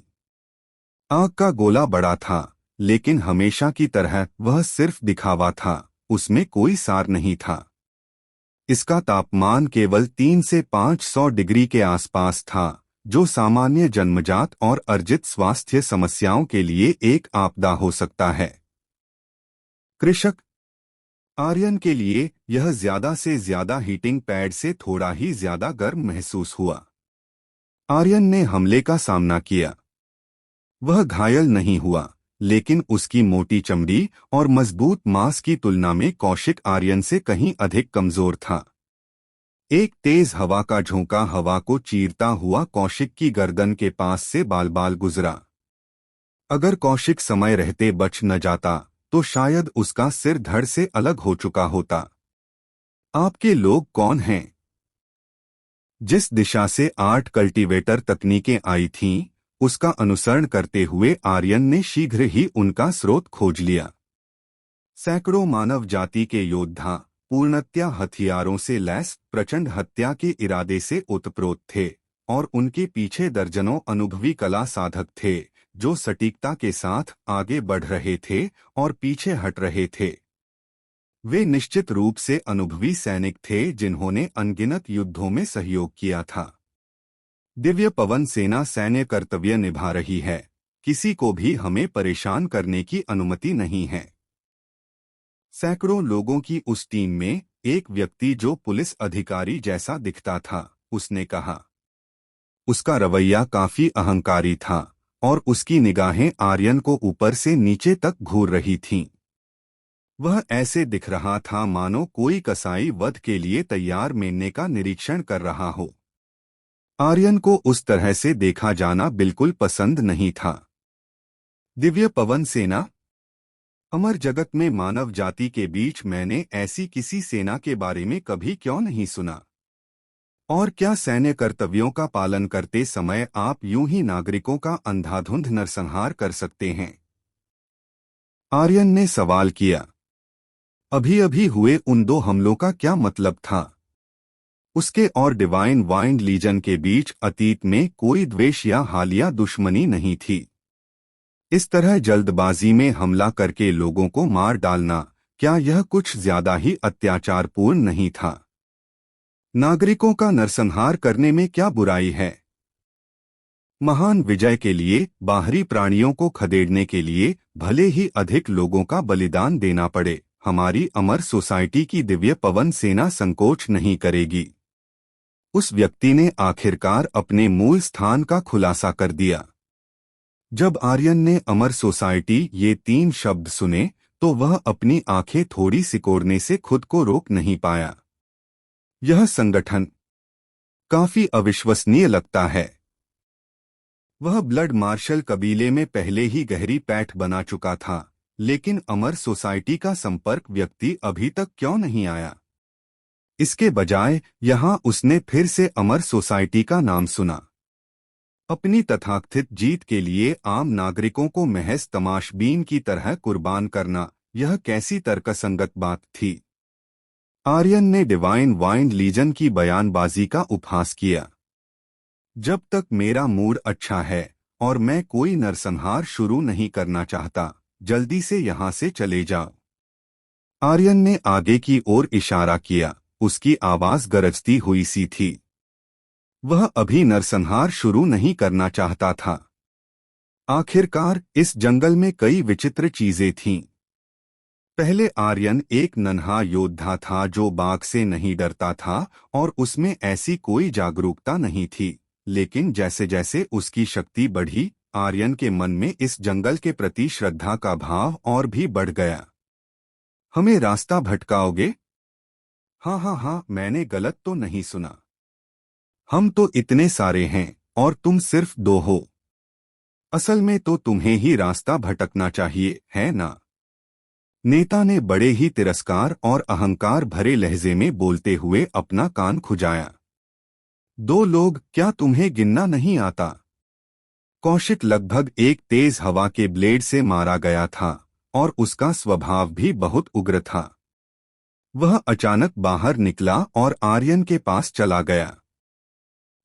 आग का गोला बड़ा था, लेकिन हमेशा की तरह वह सिर्फ दिखावा था, उसमें कोई सार नहीं था। इसका तापमान केवल 3 से 500 डिग्री के आसपास था, जो सामान्य जन्मजात और अर्जित स्वास्थ्य समस्याओं के लिए एक आपदा हो सकता है। कृषक आर्यन के लिए यह ज्यादा से ज्यादा हीटिंग पैड से थोड़ा ही ज्यादा गर्म महसूस हुआ। आर्यन ने हमले का सामना किया। वह घायल नहीं हुआ, लेकिन उसकी मोटी चमड़ी और मजबूत मांस की तुलना में कौशिक आर्यन से कहीं अधिक कमजोर था। एक तेज हवा का झोंका हवा को चीरता हुआ कौशिक की गर्दन के पास से बाल बाल गुजरा। अगर कौशिक समय रहते बच न जाता तो शायद उसका सिर धड़ से अलग हो चुका होता। आपके लोग कौन हैं? जिस दिशा से 8 कल्टीवेटर तकनीकें आई थीं, उसका अनुसरण करते हुए आर्यन ने शीघ्र ही उनका स्रोत खोज लिया। सैकड़ों मानव जाति के योद्धा पूर्णतया हथियारों से लैस प्रचंड हत्या के इरादे से ओतप्रोत थे, और उनके पीछे दर्जनों अनुभवी कला साधक थे, जो सटीकता के साथ आगे बढ़ रहे थे और पीछे हट रहे थे। वे निश्चित रूप से अनुभवी सैनिक थे जिन्होंने अनगिनत युद्धों में सहयोग किया था। दिव्य पवन सेना सैन्य कर्तव्य निभा रही है। किसी को भी हमें परेशान करने की अनुमति नहीं है। सैकड़ों लोगों की उस टीम में एक व्यक्ति जो पुलिस अधिकारी जैसा दिखता था, उसने कहा। उसका रवैया काफी अहंकारी था और उसकी निगाहें आर्यन को ऊपर से नीचे तक घूर रही थीं। वह ऐसे दिख रहा था मानो कोई कसाई वध के लिए तैयार मेमने का निरीक्षण कर रहा हो। आर्यन को उस तरह से देखा जाना बिल्कुल पसंद नहीं था। दिव्य पवन सेना? अमर जगत में मानव जाति के बीच मैंने ऐसी किसी सेना के बारे में कभी क्यों नहीं सुना। और क्या सैन्य कर्तव्यों का पालन करते समय आप यूं ही नागरिकों का अंधाधुंध नरसंहार कर सकते हैं? आर्यन ने सवाल किया। अभी अभी हुए उन 2 हमलों का क्या मतलब था? उसके और डिवाइन वाइंड लीजन के बीच अतीत में कोई द्वेष या हालिया दुश्मनी नहीं थी। इस तरह जल्दबाजी में हमला करके लोगों को मार डालना, क्या यह कुछ ज्यादा ही अत्याचारपूर्ण नहीं था? नागरिकों का नरसंहार करने में क्या बुराई है? महान विजय के लिए बाहरी प्राणियों को खदेड़ने के लिए भले ही अधिक लोगों का बलिदान देना पड़े, हमारी अमर सोसाइटी की दिव्य पवन सेना संकोच नहीं करेगी। उस व्यक्ति ने आखिरकार अपने मूल स्थान का खुलासा कर दिया। जब आर्यन ने अमर सोसाइटी ये 3 शब्द सुने तो वह अपनी आंखें थोड़ी सिकोड़ने से खुद को रोक नहीं पाया। यह संगठन काफी अविश्वसनीय लगता है। वह ब्लड मार्शल कबीले में पहले ही गहरी पैठ बना चुका था, लेकिन अमर सोसाइटी का संपर्क व्यक्ति अभी तक क्यों नहीं आया? इसके बजाय यहां उसने फिर से अमर सोसाइटी का नाम सुना। अपनी तथाकथित जीत के लिए आम नागरिकों को महज तमाशबीन की तरह कुर्बान करना, यह कैसी तर्कसंगत बात थी? आर्यन ने डिवाइन वाइंड लीजन की बयानबाजी का उपहास किया। जब तक मेरा मूड अच्छा है और मैं कोई नरसंहार शुरू नहीं करना चाहता, जल्दी से यहां से चले जाओ। आर्यन ने आगे की ओर इशारा किया, उसकी आवाज गरजती हुई सी थी। वह अभी नरसंहार शुरू नहीं करना चाहता था। आखिरकार इस जंगल में कई विचित्र चीजें थीं। पहले आर्यन एक नन्हा योद्धा था जो बाघ से नहीं डरता था और उसमें ऐसी कोई जागरूकता नहीं थी, लेकिन जैसे जैसे उसकी शक्ति बढ़ी, आर्यन के मन में इस जंगल के प्रति श्रद्धा का भाव और भी बढ़ गया। हमें रास्ता भटकाओगे? हाँ, मैंने गलत तो नहीं सुना। हम तो इतने सारे हैं और तुम सिर्फ 2 हो। असल में तो तुम्हें ही रास्ता भटकना चाहिए, है ना? नेता ने बड़े ही तिरस्कार और अहंकार भरे लहजे में बोलते हुए अपना कान खुजाया। 2 लोग? क्या तुम्हें गिनना नहीं आता? कौशिक लगभग एक तेज हवा के ब्लेड से मारा गया था और उसका स्वभाव भी बहुत उग्र था। वह अचानक बाहर निकला और आर्यन के पास चला गया।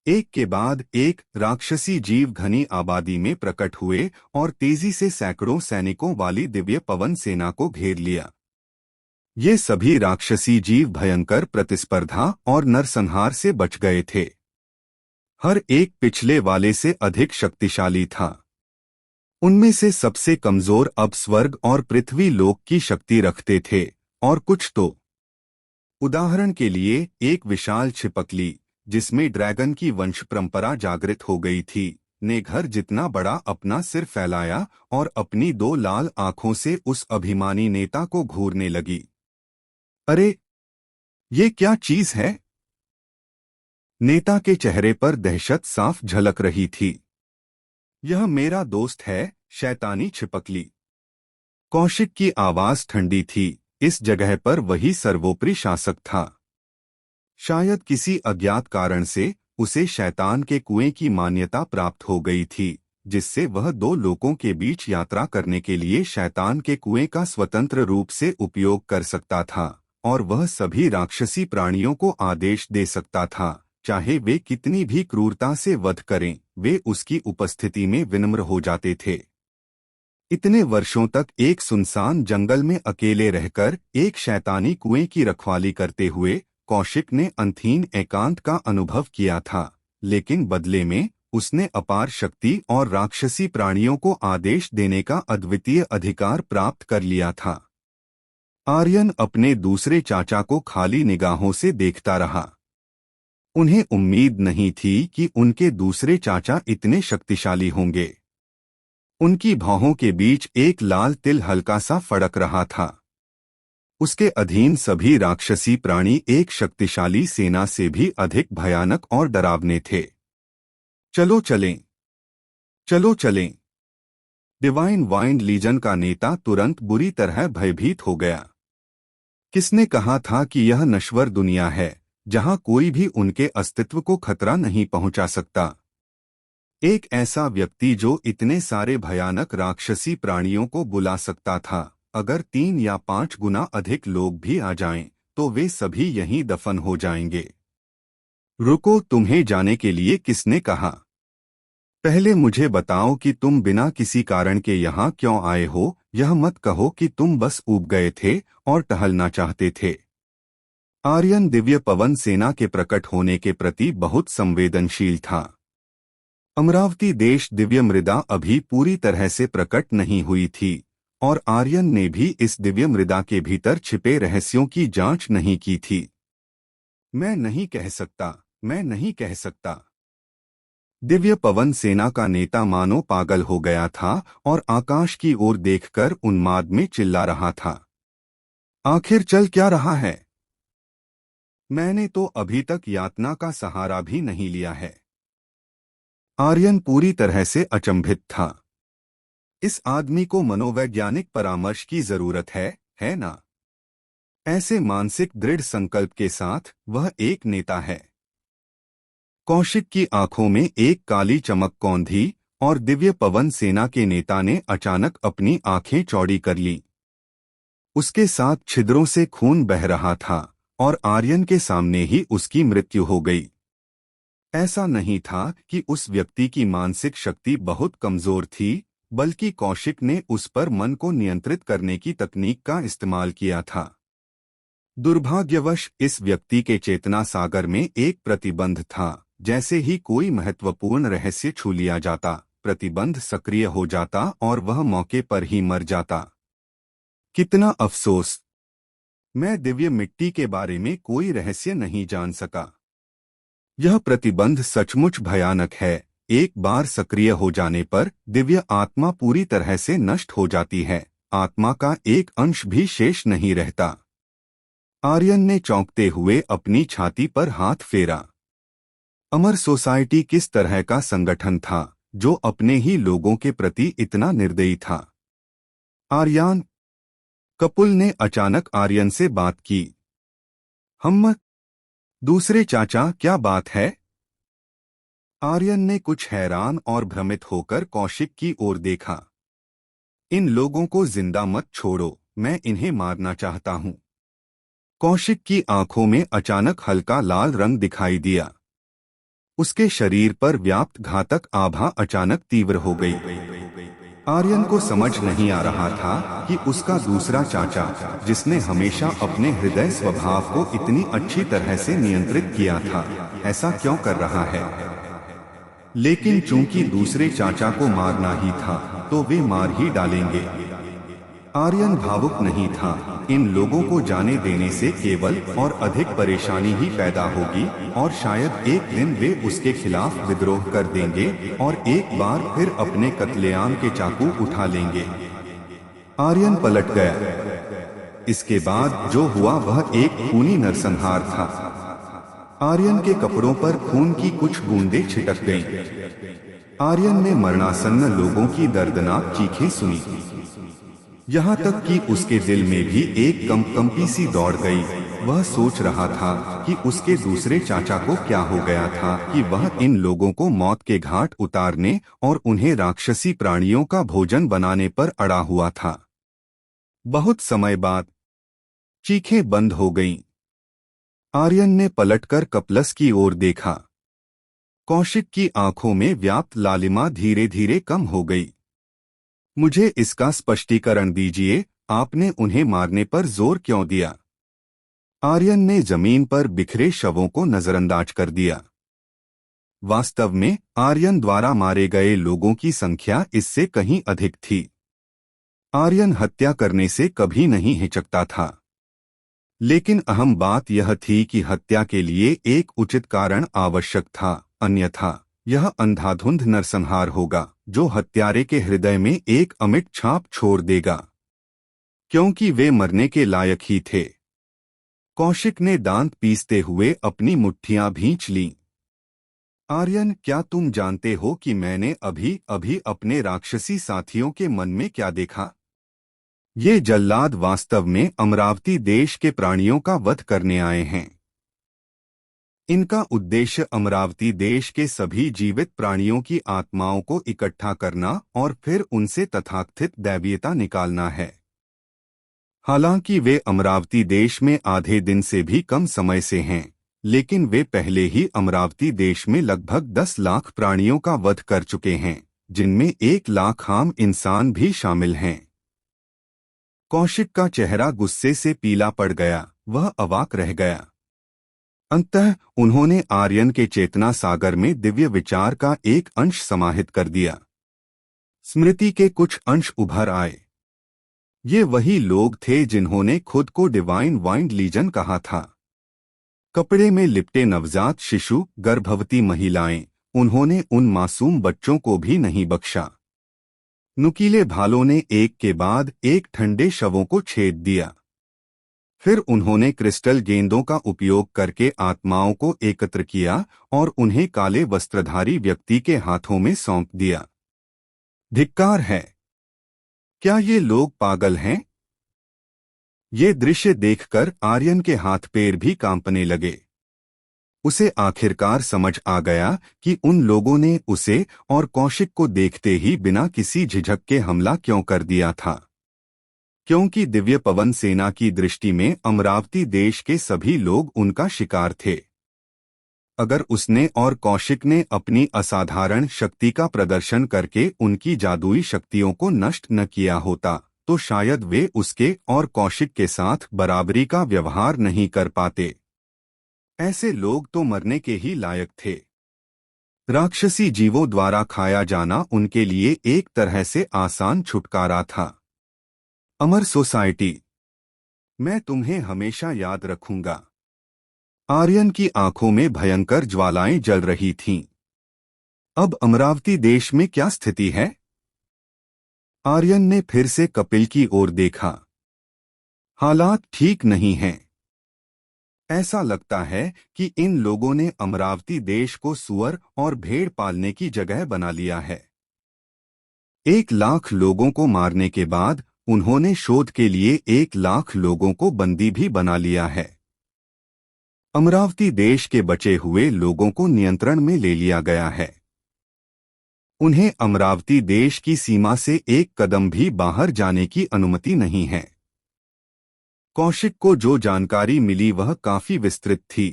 एक के बाद एक राक्षसी जीव घनी आबादी में प्रकट हुए और तेजी से सैकड़ों सैनिकों वाली दिव्य पवन सेना को घेर लिया। ये सभी राक्षसी जीव भयंकर प्रतिस्पर्धा और नरसंहार से बच गए थे। हर एक पिछले वाले से अधिक शक्तिशाली था। उनमें से सबसे कमजोर अब स्वर्ग और पृथ्वी लोक की शक्ति रखते थे, और कुछ तो। उदाहरण के लिए एक विशाल छिपकली, जिसमें ड्रैगन की वंश परंपरा जागृत हो गई थी, ने घर जितना बड़ा अपना सिर फैलाया और अपनी 2 लाल आंखों से उस अभिमानी नेता को घूरने लगी। अरे, ये क्या चीज है? नेता के चेहरे पर दहशत साफ झलक रही थी। यह मेरा दोस्त है, शैतानी छिपकली। कौशिक की आवाज ठंडी थी। इस जगह पर वही सर्वोपरि शासक था। शायद किसी अज्ञात कारण से उसे शैतान के कुएं की मान्यता प्राप्त हो गई थी, जिससे वह 2 लोगों के बीच यात्रा करने के लिए शैतान के कुएं का स्वतंत्र रूप से उपयोग कर सकता था, और वह सभी राक्षसी प्राणियों को आदेश दे सकता था, चाहे वे कितनी भी क्रूरता से वध करें, वे उसकी उपस्थिति में विनम्र हो जाते थे। इतने वर्षों तक एक सुनसान जंगल में अकेले रहकर एक शैतानी कुएं की रखवाली करते हुए कौशिक ने अंतहीन एकांत का अनुभव किया था, लेकिन बदले में उसने अपार शक्ति और राक्षसी प्राणियों को आदेश देने का अद्वितीय अधिकार प्राप्त कर लिया था। आर्यन अपने दूसरे चाचा को खाली निगाहों से देखता रहा। उन्हें उम्मीद नहीं थी कि उनके दूसरे चाचा इतने शक्तिशाली होंगे। उनकी भौहों के बीच एक लाल तिल हल्का सा फड़क रहा था। उसके अधीन सभी राक्षसी प्राणी एक शक्तिशाली सेना से भी अधिक भयानक और डरावने थे। चलो चलें, चलो चलें। डिवाइन वाइंड लीजन का नेता तुरंत बुरी तरह भयभीत हो गया। किसने कहा था कि यह नश्वर दुनिया है, जहां कोई भी उनके अस्तित्व को खतरा नहीं पहुंचा सकता? एक ऐसा व्यक्ति जो इतने सारे भयानक राक्षसी प्राणियों को बुला सकता था, अगर 3 या 5 गुना अधिक लोग भी आ जाएं, तो वे सभी यहीं दफन हो जाएंगे। रुको, तुम्हें जाने के लिए किसने कहा? पहले मुझे बताओ कि तुम बिना किसी कारण के यहाँ क्यों आए हो। यह मत कहो कि तुम बस ऊब गए थे और टहलना चाहते थे। आर्यन दिव्य पवन सेना के प्रकट होने के प्रति बहुत संवेदनशील था। अमरावती देश दिव्य मृदा अभी पूरी तरह से प्रकट नहीं हुई थी और आर्यन ने भी इस दिव्य मृदा के भीतर छिपे रहस्यों की जांच नहीं की थी। मैं नहीं कह सकता, मैं नहीं कह सकता। दिव्य पवन सेना का नेता मानो पागल हो गया था और आकाश की ओर देखकर उन्माद में चिल्ला रहा था। आखिर चल क्या रहा है? मैंने तो अभी तक यातना का सहारा भी नहीं लिया है। आर्यन पूरी तरह से अचंभित था। इस आदमी को मनोवैज्ञानिक परामर्श की जरूरत है ना? ऐसे मानसिक दृढ़ संकल्प के साथ वह एक नेता है। कौशिक की आंखों में एक काली चमक कौंधी और दिव्य पवन सेना के नेता ने अचानक अपनी आंखें चौड़ी कर ली। उसके साथ छिद्रों से खून बह रहा था और आर्यन के सामने ही उसकी मृत्यु हो गई। ऐसा नहीं था कि उस व्यक्ति की मानसिक शक्ति बहुत कमजोर थी, बल्कि कौशिक ने उस पर मन को नियंत्रित करने की तकनीक का इस्तेमाल किया था। दुर्भाग्यवश इस व्यक्ति के चेतना सागर में एक प्रतिबंध था। जैसे ही कोई महत्वपूर्ण रहस्य छू लिया जाता, प्रतिबंध सक्रिय हो जाता और वह मौके पर ही मर जाता। कितना अफसोस! मैं दिव्य मिट्टी के बारे में कोई रहस्य नहीं जान सका। यह प्रतिबंध सचमुच भयानक है। एक बार सक्रिय हो जाने पर दिव्य आत्मा पूरी तरह से नष्ट हो जाती है। आत्मा का एक अंश भी शेष नहीं रहता। आर्यन ने चौंकते हुए अपनी छाती पर हाथ फेरा। अमर सोसाइटी किस तरह का संगठन था जो अपने ही लोगों के प्रति इतना निर्दयी था? आर्यन, कपुल ने अचानक आर्यन से बात की। हम दूसरे चाचा, क्या बात है? आर्यन ने कुछ हैरान और भ्रमित होकर कौशिक की ओर देखा। इन लोगों को जिंदा मत छोड़ो, मैं इन्हें मारना चाहता हूं। कौशिक की आंखों में अचानक हल्का लाल रंग दिखाई दिया। उसके शरीर पर व्याप्त घातक आभा अचानक तीव्र हो गई। आर्यन को समझ नहीं आ रहा था कि उसका दूसरा चाचा, जिसने हमेशा अपने हृदय स्वभाव को इतनी अच्छी तरह से नियंत्रित किया था, ऐसा क्यों कर रहा है। लेकिन चूंकि दूसरे चाचा को मारना ही था, तो वे मार ही डालेंगे। आर्यन भावुक नहीं था। इन लोगों को जाने देने से केवल और अधिक परेशानी ही पैदा होगी और शायद एक दिन वे उसके खिलाफ विद्रोह कर देंगे और एक बार फिर अपने कत्लेआम के चाकू उठा लेंगे। आर्यन पलट गया। इसके बाद जो हुआ वह एक खूनी नरसंहार था। आर्यन के कपड़ों पर खून की कुछ बूंदें छिटक गईं। आर्यन ने मरणासन्न लोगों की दर्दनाक चीखें सुनी। यहाँ तक कि उसके दिल में भी एक कंपी सी दौड़ गई। वह सोच रहा था कि उसके दूसरे चाचा को क्या हो गया था कि वह इन लोगों को मौत के घाट उतारने और उन्हें राक्षसी प्राणियों का भोजन बनाने पर अड़ा हुआ था। बहुत समय बाद चीखें बंद हो गईं। आर्यन ने पलटकर कपलस की ओर देखा। कौशिक की आंखों में व्याप्त लालिमा धीरे धीरे कम हो गई। मुझे इसका स्पष्टीकरण दीजिए, आपने उन्हें मारने पर जोर क्यों दिया? आर्यन ने जमीन पर बिखरे शवों को नजरअंदाज कर दिया। वास्तव में आर्यन द्वारा मारे गए लोगों की संख्या इससे कहीं अधिक थी। आर्यन हत्या करने से कभी नहीं हिचकता था, लेकिन अहम बात यह थी कि हत्या के लिए एक उचित कारण आवश्यक था, अन्यथा यह अंधाधुंध नरसंहार होगा जो हत्यारे के हृदय में एक अमिट छाप छोड़ देगा, क्योंकि वे मरने के लायक ही थे। कौशिक ने दांत पीसते हुए अपनी मुट्ठियां भींच लीं। आर्यन, क्या तुम जानते हो कि मैंने अभी अभी अपने राक्षसी साथियों के मन में क्या देखा? ये जल्लाद वास्तव में अमरावती देश के प्राणियों का वध करने आए हैं। इनका उद्देश्य अमरावती देश के सभी जीवित प्राणियों की आत्माओं को इकट्ठा करना और फिर उनसे तथाकथित दैवीयता निकालना है। हालांकि वे अमरावती देश में आधे दिन से भी कम समय से हैं, लेकिन वे पहले ही अमरावती देश में लगभग 10 लाख प्राणियों का वध कर चुके हैं, जिनमें 1 लाख आम इंसान भी शामिल हैं। कौशिक का चेहरा गुस्से से पीला पड़ गया, वह अवाक रह गया। अंततः उन्होंने आर्यन के चेतना सागर में दिव्य विचार का एक अंश समाहित कर दिया। स्मृति के कुछ अंश उभर आए। ये वही लोग थे जिन्होंने खुद को डिवाइन वाइंड लीजन कहा था। कपड़े में लिपटे नवजात शिशु, गर्भवती महिलाएं, उन्होंने उन मासूम बच्चों को भी नहीं बख्शा। नुकीले भालों ने एक के बाद एक ठंडे शवों को छेद दिया। फिर उन्होंने क्रिस्टल गेंदों का उपयोग करके आत्माओं को एकत्र किया और उन्हें काले वस्त्रधारी व्यक्ति के हाथों में सौंप दिया। धिक्कार है! क्या ये लोग पागल हैं? ये दृश्य देखकर आर्यन के हाथ पैर भी कांपने लगे। उसे आखिरकार समझ आ गया कि उन लोगों ने उसे और कौशिक को देखते ही बिना किसी झिझक के हमला क्यों कर दिया था। क्योंकि दिव्य पवन सेना की दृष्टि में अमरावती देश के सभी लोग उनका शिकार थे। अगर उसने और कौशिक ने अपनी असाधारण शक्ति का प्रदर्शन करके उनकी जादुई शक्तियों को नष्ट न किया होता, तो शायद वे उसके और कौशिक के साथ बराबरी का व्यवहार नहीं कर पाते। ऐसे लोग तो मरने के ही लायक थे। राक्षसी जीवों द्वारा खाया जाना उनके लिए एक तरह से आसान छुटकारा था। अमर सोसाइटी, मैं तुम्हें हमेशा याद रखूंगा। आर्यन की आंखों में भयंकर ज्वालाएं जल रही थीं। अब अमरावती देश में क्या स्थिति है? आर्यन ने फिर से कपिल की ओर देखा। हालात ठीक नहीं हैं। ऐसा लगता है कि इन लोगों ने अमरावती देश को सुअर और भेड़ पालने की जगह बना लिया है। 1 लाख लोगों को मारने के बाद उन्होंने शोध के लिए 1 लाख लोगों को बंदी भी बना लिया है। अमरावती देश के बचे हुए लोगों को नियंत्रण में ले लिया गया है। उन्हें अमरावती देश की सीमा से 1 कदम भी बाहर जाने की अनुमति नहीं है। कौशिक को जो जानकारी मिली वह काफी विस्तृत थी।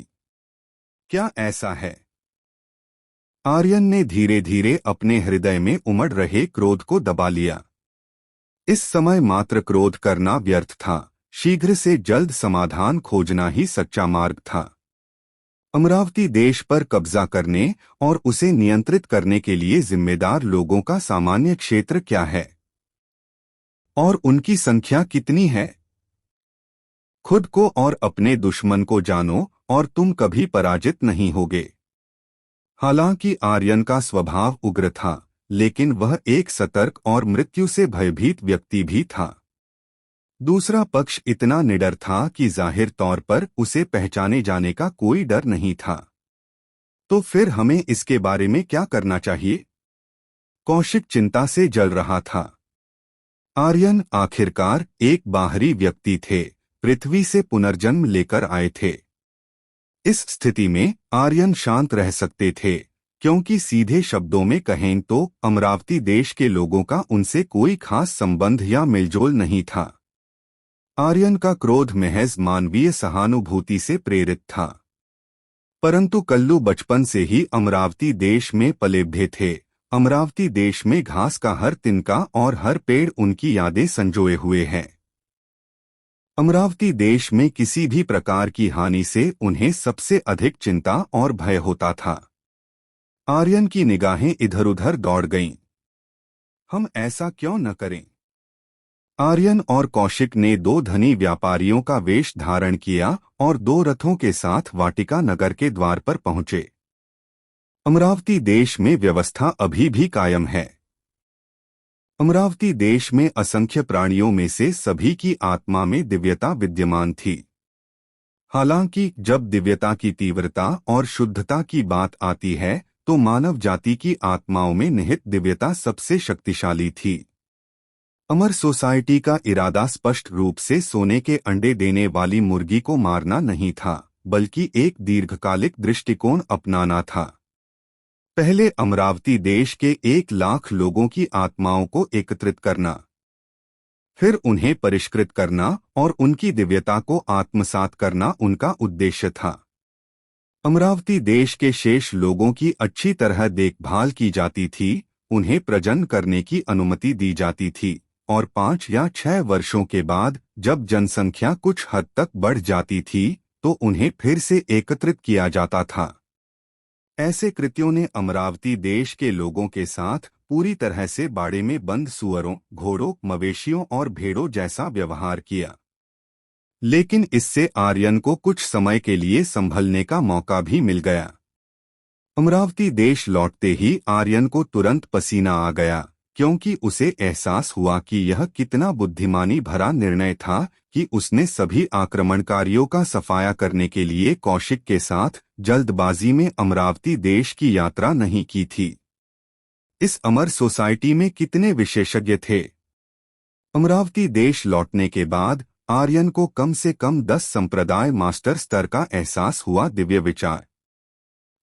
क्या ऐसा है? आर्यन ने धीरे धीरे अपने हृदय में उमड़ रहे क्रोध को दबा लिया। इस समय मात्र क्रोध करना व्यर्थ था, शीघ्र से जल्द समाधान खोजना ही सच्चा मार्ग था। अमरावती देश पर कब्जा करने और उसे नियंत्रित करने के लिए जिम्मेदार लोगों का सामान्य क्षेत्र क्या है और उनकी संख्या कितनी है? खुद को और अपने दुश्मन को जानो और तुम कभी पराजित नहीं होगे। हालांकि आर्यन का स्वभाव उग्र था, लेकिन वह एक सतर्क और मृत्यु से भयभीत व्यक्ति भी था। दूसरा पक्ष इतना निडर था कि जाहिर तौर पर उसे पहचाने जाने का कोई डर नहीं था। तो फिर हमें इसके बारे में क्या करना चाहिए? कौशिक चिंता से जल रहा था। आर्यन आखिरकार एक बाहरी व्यक्ति थे, पृथ्वी से पुनर्जन्म लेकर आए थे। इस स्थिति में आर्यन शांत रह सकते थे, क्योंकि सीधे शब्दों में कहें तो अमरावती देश के लोगों का उनसे कोई खास संबंध या मेलजोल नहीं था। आर्यन का क्रोध महज मानवीय सहानुभूति से प्रेरित था। परंतु कल्लू बचपन से ही अमरावती देश में पले बढ़े थे। अमरावती देश में घास का हर तिनका और हर पेड़ उनकी यादें संजोए हुए हैं। अमरावती देश में किसी भी प्रकार की हानि से उन्हें सबसे अधिक चिंता और भय होता था। आर्यन की निगाहें इधर-उधर दौड़ गईं। हम ऐसा क्यों न करें? आर्यन और कौशिक ने 2 धनी व्यापारियों का वेश धारण किया और 2 रथों के साथ वाटिका नगर के द्वार पर पहुंचे। अमरावती देश में व्यवस्था अभी भी कायम है। अमरावती देश में असंख्य प्राणियों में से सभी की आत्मा में दिव्यता विद्यमान थी। हालांकि जब दिव्यता की तीव्रता और शुद्धता की बात आती है, तो मानव जाति की आत्माओं में निहित दिव्यता सबसे शक्तिशाली थी। अमर सोसाइटी का इरादा स्पष्ट रूप से सोने के अंडे देने वाली मुर्गी को मारना नहीं था, बल्कि एक दीर्घकालिक दृष्टिकोण अपनाना था। पहले अमरावती देश के 1 लाख लोगों की आत्माओं को एकत्रित करना, फिर उन्हें परिष्कृत करना और उनकी दिव्यता को आत्मसात करना उनका उद्देश्य था। अमरावती देश के शेष लोगों की अच्छी तरह देखभाल की जाती थी, उन्हें प्रजनन करने की अनुमति दी जाती थी और 5 या 6 वर्षों के बाद जब जनसंख्या कुछ हद तक बढ़ जाती थी तो उन्हें फिर से एकत्रित किया जाता था। ऐसे कृत्यों ने अमरावती देश के लोगों के साथ पूरी तरह से बाड़े में बंद सुअरों, घोड़ों, मवेशियों और भेड़ों जैसा व्यवहार किया। लेकिन इससे आर्यन को कुछ समय के लिए संभलने का मौका भी मिल गया। अमरावती देश लौटते ही आर्यन को तुरंत पसीना आ गया, क्योंकि उसे एहसास हुआ कि यह कितना बुद्धिमानी भरा निर्णय था कि उसने सभी आक्रमणकारियों का सफाया करने के लिए कौशिक के साथ जल्दबाजी में अमरावती देश की यात्रा नहीं की थी। इस अमर सोसाइटी में कितने विशेषज्ञ थे। अमरावती देश लौटने के बाद आर्यन को कम से कम 10 संप्रदाय मास्टर स्तर का एहसास हुआ। दिव्य विचार।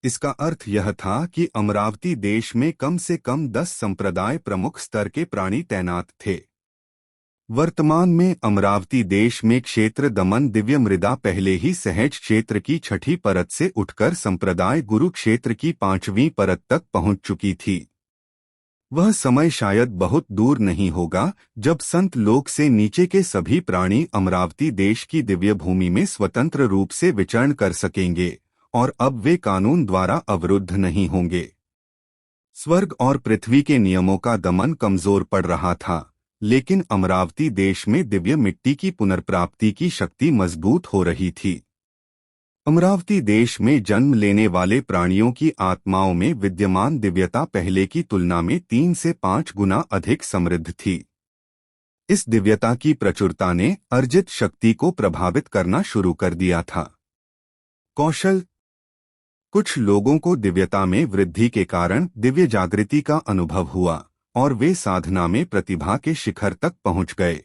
इसका अर्थ यह था कि अमरावती देश में कम से कम 10 संप्रदाय प्रमुख स्तर के प्राणी तैनात थे। वर्तमान में अमरावती देश में क्षेत्र दमन दिव्य मृदा पहले ही सहज क्षेत्र की छठी परत से उठकर संप्रदाय गुरु क्षेत्र की 5वीं परत तक पहुंच चुकी थी। वह समय शायद बहुत दूर नहीं होगा जब संत लोक से नीचे के सभी प्राणी अमरावती देश की दिव्य भूमि में स्वतंत्र रूप से विचरण कर सकेंगे और अब वे कानून द्वारा अवरुद्ध नहीं होंगे। स्वर्ग और पृथ्वी के नियमों का दमन कमजोर पड़ रहा था, लेकिन अमरावती देश में दिव्य मिट्टी की पुनर्प्राप्ति की शक्ति मजबूत हो रही थी। अमरावती देश में जन्म लेने वाले प्राणियों की आत्माओं में विद्यमान दिव्यता पहले की तुलना में 3 से 5 गुना अधिक समृद्ध थी। इस दिव्यता की प्रचुरता ने अर्जित शक्ति को प्रभावित करना शुरू कर दिया था। कौशल। कुछ लोगों को दिव्यता में वृद्धि के कारण दिव्य जागृति का अनुभव हुआ और वे साधना में प्रतिभा के शिखर तक पहुंच गए।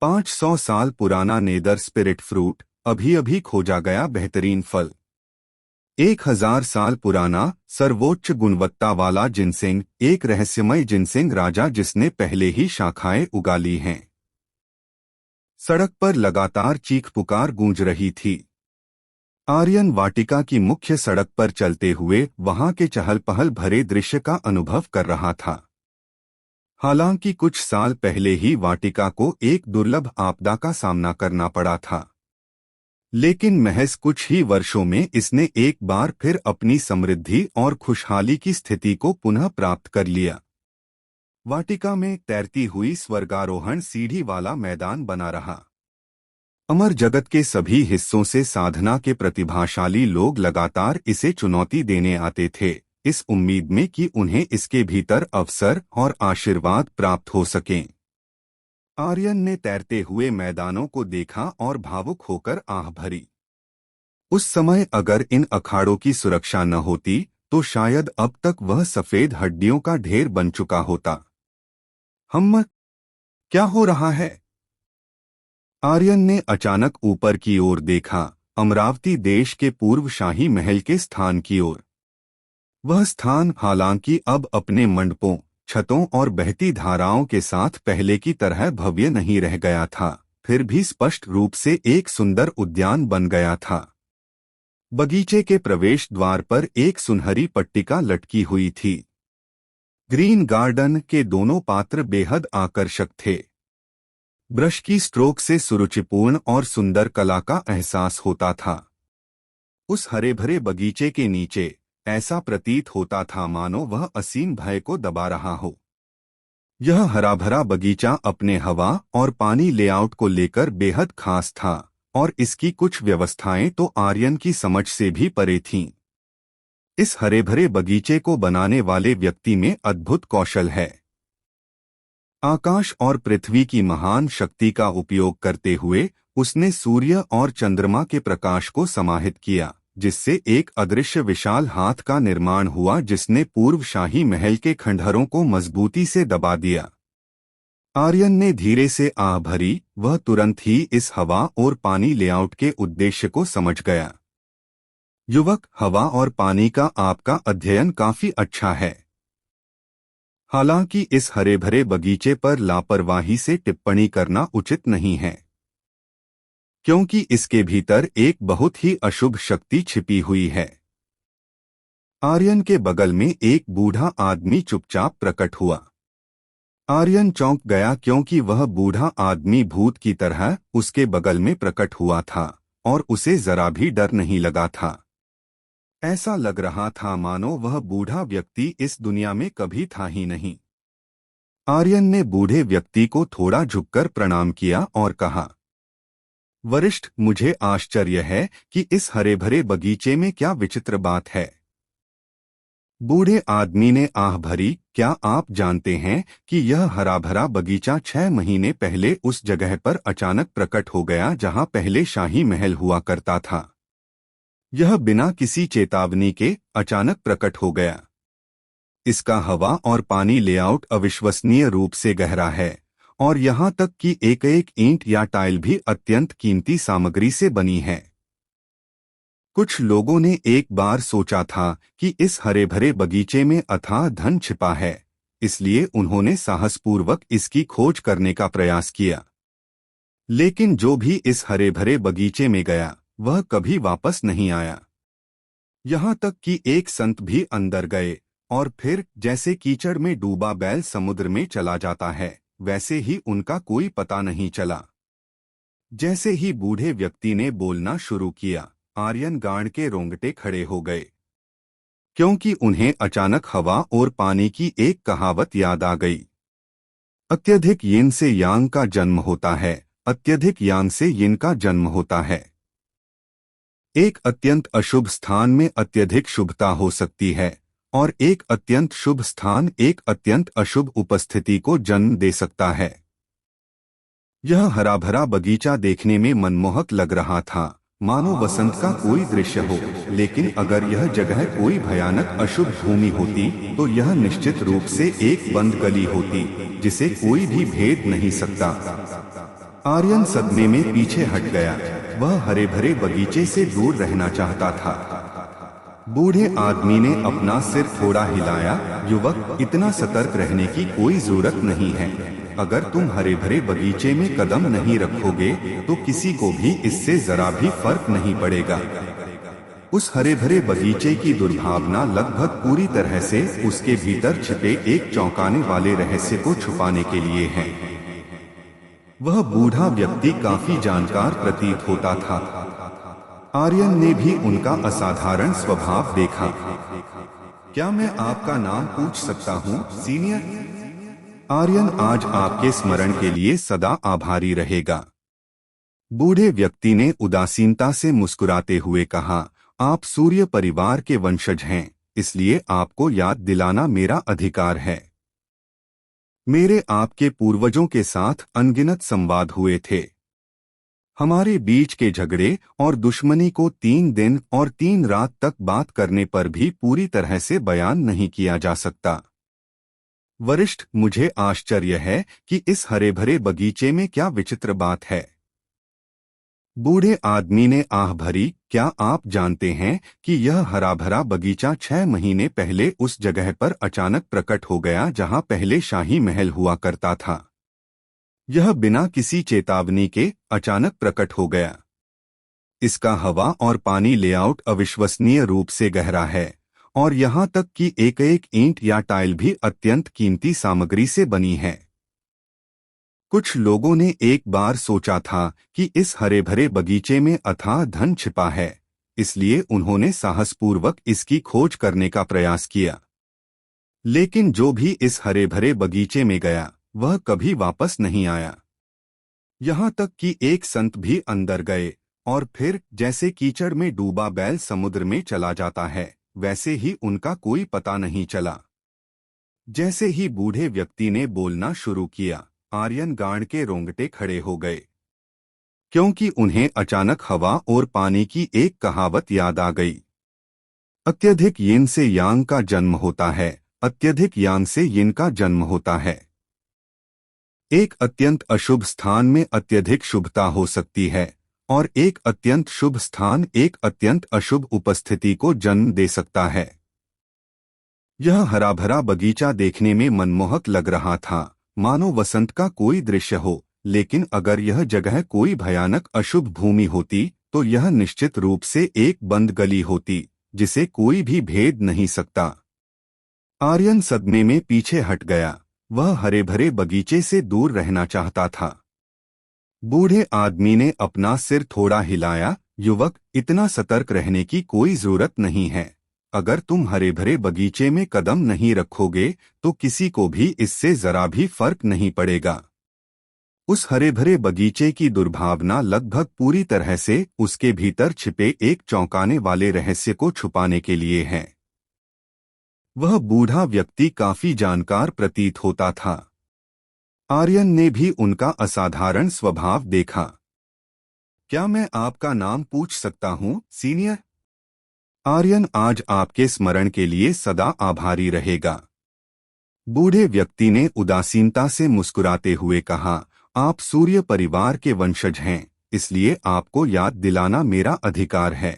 500 साल पुराना नेदर स्पिरिट फ्रूट अभी अभी खोजा गया बेहतरीन फल। 1000 साल पुराना सर्वोच्च गुणवत्ता वाला जिनसेंग, एक रहस्यमय जिनसेंग राजा जिसने पहले ही शाखाएं उगा ली हैं। सड़क पर लगातार चीख पुकार गूंज रही थी। आर्यन वाटिका की मुख्य सड़क पर चलते हुए वहां के चहल पहल भरे दृश्य का अनुभव कर रहा था। हालांकि कुछ साल पहले ही वाटिका को एक दुर्लभ आपदा का सामना करना पड़ा था, लेकिन महज कुछ ही वर्षों में इसने एक बार फिर अपनी समृद्धि और खुशहाली की स्थिति को पुनः प्राप्त कर लिया। वाटिका में तैरती हुई स्वर्गारोहण सीढ़ी वाला मैदान बना रहा। अमर जगत के सभी हिस्सों से साधना के प्रतिभाशाली लोग लगातार इसे चुनौती देने आते थे, इस उम्मीद में कि उन्हें इसके भीतर अवसर और आशीर्वाद प्राप्त हो सकें। आर्यन ने तैरते हुए मैदानों को देखा और भावुक होकर आह भरी। उस समय अगर इन अखाड़ों की सुरक्षा न होती तो शायद अब तक वह सफेद हड्डियों का ढेर बन चुका होता। क्या हो रहा है? आर्यन ने अचानक ऊपर की ओर देखा, अमरावती देश के पूर्व शाही महल के स्थान की ओर। वह स्थान हालांकि अब अपने मंडपों, छतों और बहती धाराओं के साथ पहले की तरह भव्य नहीं रह गया था, फिर भी स्पष्ट रूप से एक सुंदर उद्यान बन गया था। बगीचे के प्रवेश द्वार पर एक सुनहरी पट्टिका लटकी हुई थी। ग्रीन गार्डन के दोनों पात्र बेहद आकर्षक थे। ब्रश की स्ट्रोक से सुरुचिपूर्ण और सुंदर कला का एहसास होता था। उस हरे भरे बगीचे के नीचे ऐसा प्रतीत होता था मानो वह असीम भय को दबा रहा हो। यह हरा भरा बगीचा अपने हवा और पानी लेआउट को लेकर बेहद खास था और इसकी कुछ व्यवस्थाएं तो आर्यन की समझ से भी परे थीं। इस हरे भरे बगीचे को बनाने वाले व्यक्ति में अद्भुत कौशल है। आकाश और पृथ्वी की महान शक्ति का उपयोग करते हुए उसने सूर्य और चंद्रमा के प्रकाश को समाहित किया, जिससे एक अदृश्य विशाल हाथ का निर्माण हुआ जिसने पूर्व शाही महल के खंडहरों को मजबूती से दबा दिया। आर्यन ने धीरे से आह भरी, वह तुरंत ही इस हवा और पानी लेआउट के उद्देश्य को समझ गया। युवक, हवा और पानी का आपका अध्ययन काफी अच्छा है। हालांकि इस हरे भरे बगीचे पर लापरवाही से टिप्पणी करना उचित नहीं है। क्योंकि इसके भीतर एक बहुत ही अशुभ शक्ति छिपी हुई है। आर्यन के बगल में एक बूढ़ा आदमी चुपचाप प्रकट हुआ। आर्यन चौंक गया क्योंकि वह बूढ़ा आदमी भूत की तरह उसके बगल में प्रकट हुआ था और उसे जरा भी डर नहीं लगा था। ऐसा लग रहा था मानो वह बूढ़ा व्यक्ति इस दुनिया में कभी था ही नहीं। आर्यन ने बूढ़े व्यक्ति को थोड़ा झुककर प्रणाम किया और कहा, वरिष्ठ, मुझे आश्चर्य है कि इस हरे भरे बगीचे में क्या विचित्र बात है। बूढ़े आदमी ने आह भरी, क्या आप जानते हैं कि यह हरा भरा बगीचा 6 महीने पहले उस जगह पर अचानक प्रकट हो गया जहां पहले शाही महल हुआ करता था। यह बिना किसी चेतावनी के अचानक प्रकट हो गया। इसका हवा और पानी लेआउट अविश्वसनीय रूप से गहरा है और यहाँ तक कि एक एक ईंट या टाइल भी अत्यंत कीमती सामग्री से बनी है। कुछ लोगों ने एक बार सोचा था कि इस हरे भरे बगीचे में अथाह धन छिपा है, इसलिए उन्होंने साहसपूर्वक इसकी खोज करने का प्रयास किया। लेकिन जो भी इस हरे भरे बगीचे में गया वह कभी वापस नहीं आया। यहाँ तक कि एक संत भी अंदर गए और फिर जैसे कीचड़ में डूबा बैल समुद्र में चला जाता है, वैसे ही उनका कोई पता नहीं चला। जैसे ही बूढ़े व्यक्ति ने बोलना शुरू किया, आर्यन गांड के रोंगटे खड़े हो गए, क्योंकि उन्हें अचानक हवा और पानी की एक कहावत याद आ गई। अत्यधिक यिन से यांग का जन्म होता है, अत्यधिक यांग से यिन का जन्म होता है। एक अत्यंत अशुभ स्थान में अत्यधिक शुभता हो सकती है और एक अत्यंत शुभ स्थान एक अत्यंत अशुभ उपस्थिति को जन्म दे सकता है। यह हरा भरा बगीचा देखने में मनमोहक लग रहा था, मानो वसंत का कोई दृश्य हो, लेकिन अगर यह जगह कोई भयानक अशुभ भूमि होती तो यह निश्चित रूप से एक बंद गली होती जिसे कोई भी भेद नहीं सकता। आर्यन सदमे में पीछे हट गया। वह हरे भरे बगीचे से दूर रहना चाहता था। बूढ़े आदमी ने अपना सिर थोड़ा हिलाया, युवक, इतना सतर्क रहने की कोई जरूरत नहीं है। अगर तुम हरे भरे बगीचे में कदम नहीं रखोगे तो किसी को भी इससे जरा भी फर्क नहीं पड़ेगा। उस हरे भरे बगीचे की दुर्भावना लगभग पूरी तरह से उसके भीतर छिपे एक चौंकाने वाले रहस्य को छुपाने के लिए है। वह बूढ़ा व्यक्ति काफी जानकार प्रतीत होता था। आर्यन ने भी उनका असाधारण स्वभाव देखा। क्या मैं आपका नाम पूछ सकता हूँ, सीनियर? आर्यन आज आपके स्मरण के लिए सदा आभारी रहेगा। बूढ़े व्यक्ति ने उदासीनता से मुस्कुराते हुए कहा, आप सूर्य परिवार के वंशज हैं, इसलिए आपको याद दिलाना मेरा अधिकार है। मेरे आपके पूर्वजों के साथ अनगिनत संवाद हुए थे। हमारे बीच के झगड़े और दुश्मनी को 3 दिन और 3 रात तक बात करने पर भी पूरी तरह से बयान नहीं किया जा सकता। वरिष्ठ, मुझे आश्चर्य है कि इस हरे भरे बगीचे में क्या विचित्र बात है। बूढ़े आदमी ने आह भरी, क्या आप जानते हैं कि यह हरा भरा बगीचा 6 महीने पहले उस जगह पर अचानक प्रकट हो गया जहां पहले शाही महल हुआ करता था। यह बिना किसी चेतावनी के अचानक प्रकट हो गया। इसका हवा और पानी लेआउट अविश्वसनीय रूप से गहरा है और यहाँ तक कि एक एक ईंट या टाइल भी अत्यंत कीमती सामग्री से बनी है। कुछ लोगों ने एक बार सोचा था कि इस हरे भरे बगीचे में अथाह धन छिपा है, इसलिए उन्होंने साहसपूर्वक इसकी खोज करने का प्रयास किया। लेकिन जो भी इस हरे भरे बगीचे में गया वह कभी वापस नहीं आया। यहाँ तक कि एक संत भी अंदर गए और फिर जैसे कीचड़ में डूबा बैल समुद्र में चला जाता है, वैसे ही उनका कोई पता नहीं चला। जैसे ही बूढ़े व्यक्ति ने बोलना शुरू किया, आर्यन गांड के रोंगटे खड़े हो गए, क्योंकि उन्हें अचानक हवा और पानी की एक कहावत याद आ गई। अत्यधिक यिन से यांग का जन्म होता है, अत्यधिक यांग से यिन का जन्म होता है। एक अत्यंत अशुभ स्थान में अत्यधिक शुभता हो सकती है और एक अत्यंत शुभ स्थान एक अत्यंत अशुभ उपस्थिति को जन्म दे सकता है। यह हरा भरा बगीचा देखने में मनमोहक लग रहा था, मानो वसंत का कोई दृश्य हो, लेकिन अगर यह जगह कोई भयानक अशुभ भूमि होती तो यह निश्चित रूप से एक बंद गली होती जिसे कोई भी भेद नहीं सकता। आर्यन सदमे में पीछे हट गया। वह हरे भरे बगीचे से दूर रहना चाहता था। बूढ़े आदमी ने अपना सिर थोड़ा हिलाया। युवक, इतना सतर्क रहने की कोई जरूरत नहीं है। अगर तुम हरे भरे बगीचे में कदम नहीं रखोगे तो किसी को भी इससे जरा भी फर्क नहीं पड़ेगा। उस हरे भरे बगीचे की दुर्भावना लगभग पूरी तरह से उसके भीतर छिपे एक चौंकाने वाले रहस्य को छुपाने के लिए है। वह बूढ़ा व्यक्ति काफी जानकार प्रतीत होता था। आर्यन ने भी उनका असाधारण स्वभाव देखा। क्या मैं आपका नाम पूछ सकता हूँ, सीनियर? आर्यन आज आपके स्मरण के लिए सदा आभारी रहेगा। बूढ़े व्यक्ति ने उदासीनता से मुस्कुराते हुए कहा, आप सूर्य परिवार के वंशज हैं, इसलिए आपको याद दिलाना मेरा अधिकार है।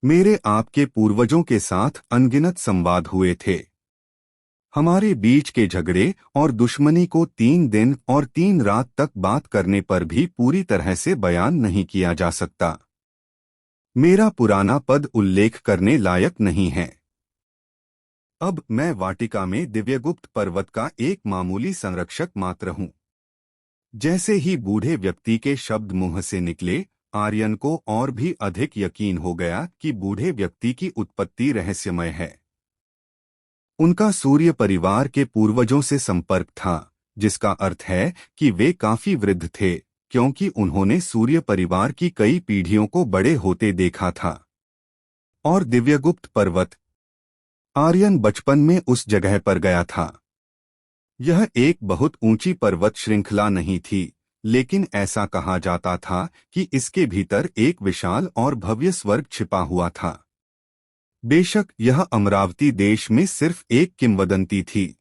मेरे आपके पूर्वजों के साथ अनगिनत संवाद हुए थे। हमारे बीच के झगड़े और दुश्मनी को 3 दिन और 3 रात तक बात करने पर भी पूरी तरह से बयान नहीं किया जा सकता। मेरा पुराना पद उल्लेख करने लायक नहीं है। अब मैं वाटिका में दिव्यगुप्त पर्वत का एक मामूली संरक्षक मात्र हूँ। जैसे ही बूढ़े व्यक्ति के शब्द मुंह से निकले, आर्यन को और भी अधिक यकीन हो गया कि बूढ़े व्यक्ति की उत्पत्ति रहस्यमय है। उनका सूर्य परिवार के पूर्वजों से संपर्क था, जिसका अर्थ है कि वे काफी वृद्ध थे, क्योंकि उन्होंने सूर्य परिवार की कई पीढ़ियों को बड़े होते देखा था। और दिव्यगुप्त पर्वत, आर्यन बचपन में उस जगह पर गया था। यह एक बहुत ऊंची पर्वत श्रृंखला नहीं थी, लेकिन ऐसा कहा जाता था कि इसके भीतर एक विशाल और भव्य स्वर्ग छिपा हुआ था। बेशक यह अमरावती देश में सिर्फ एक किंवदंती थी।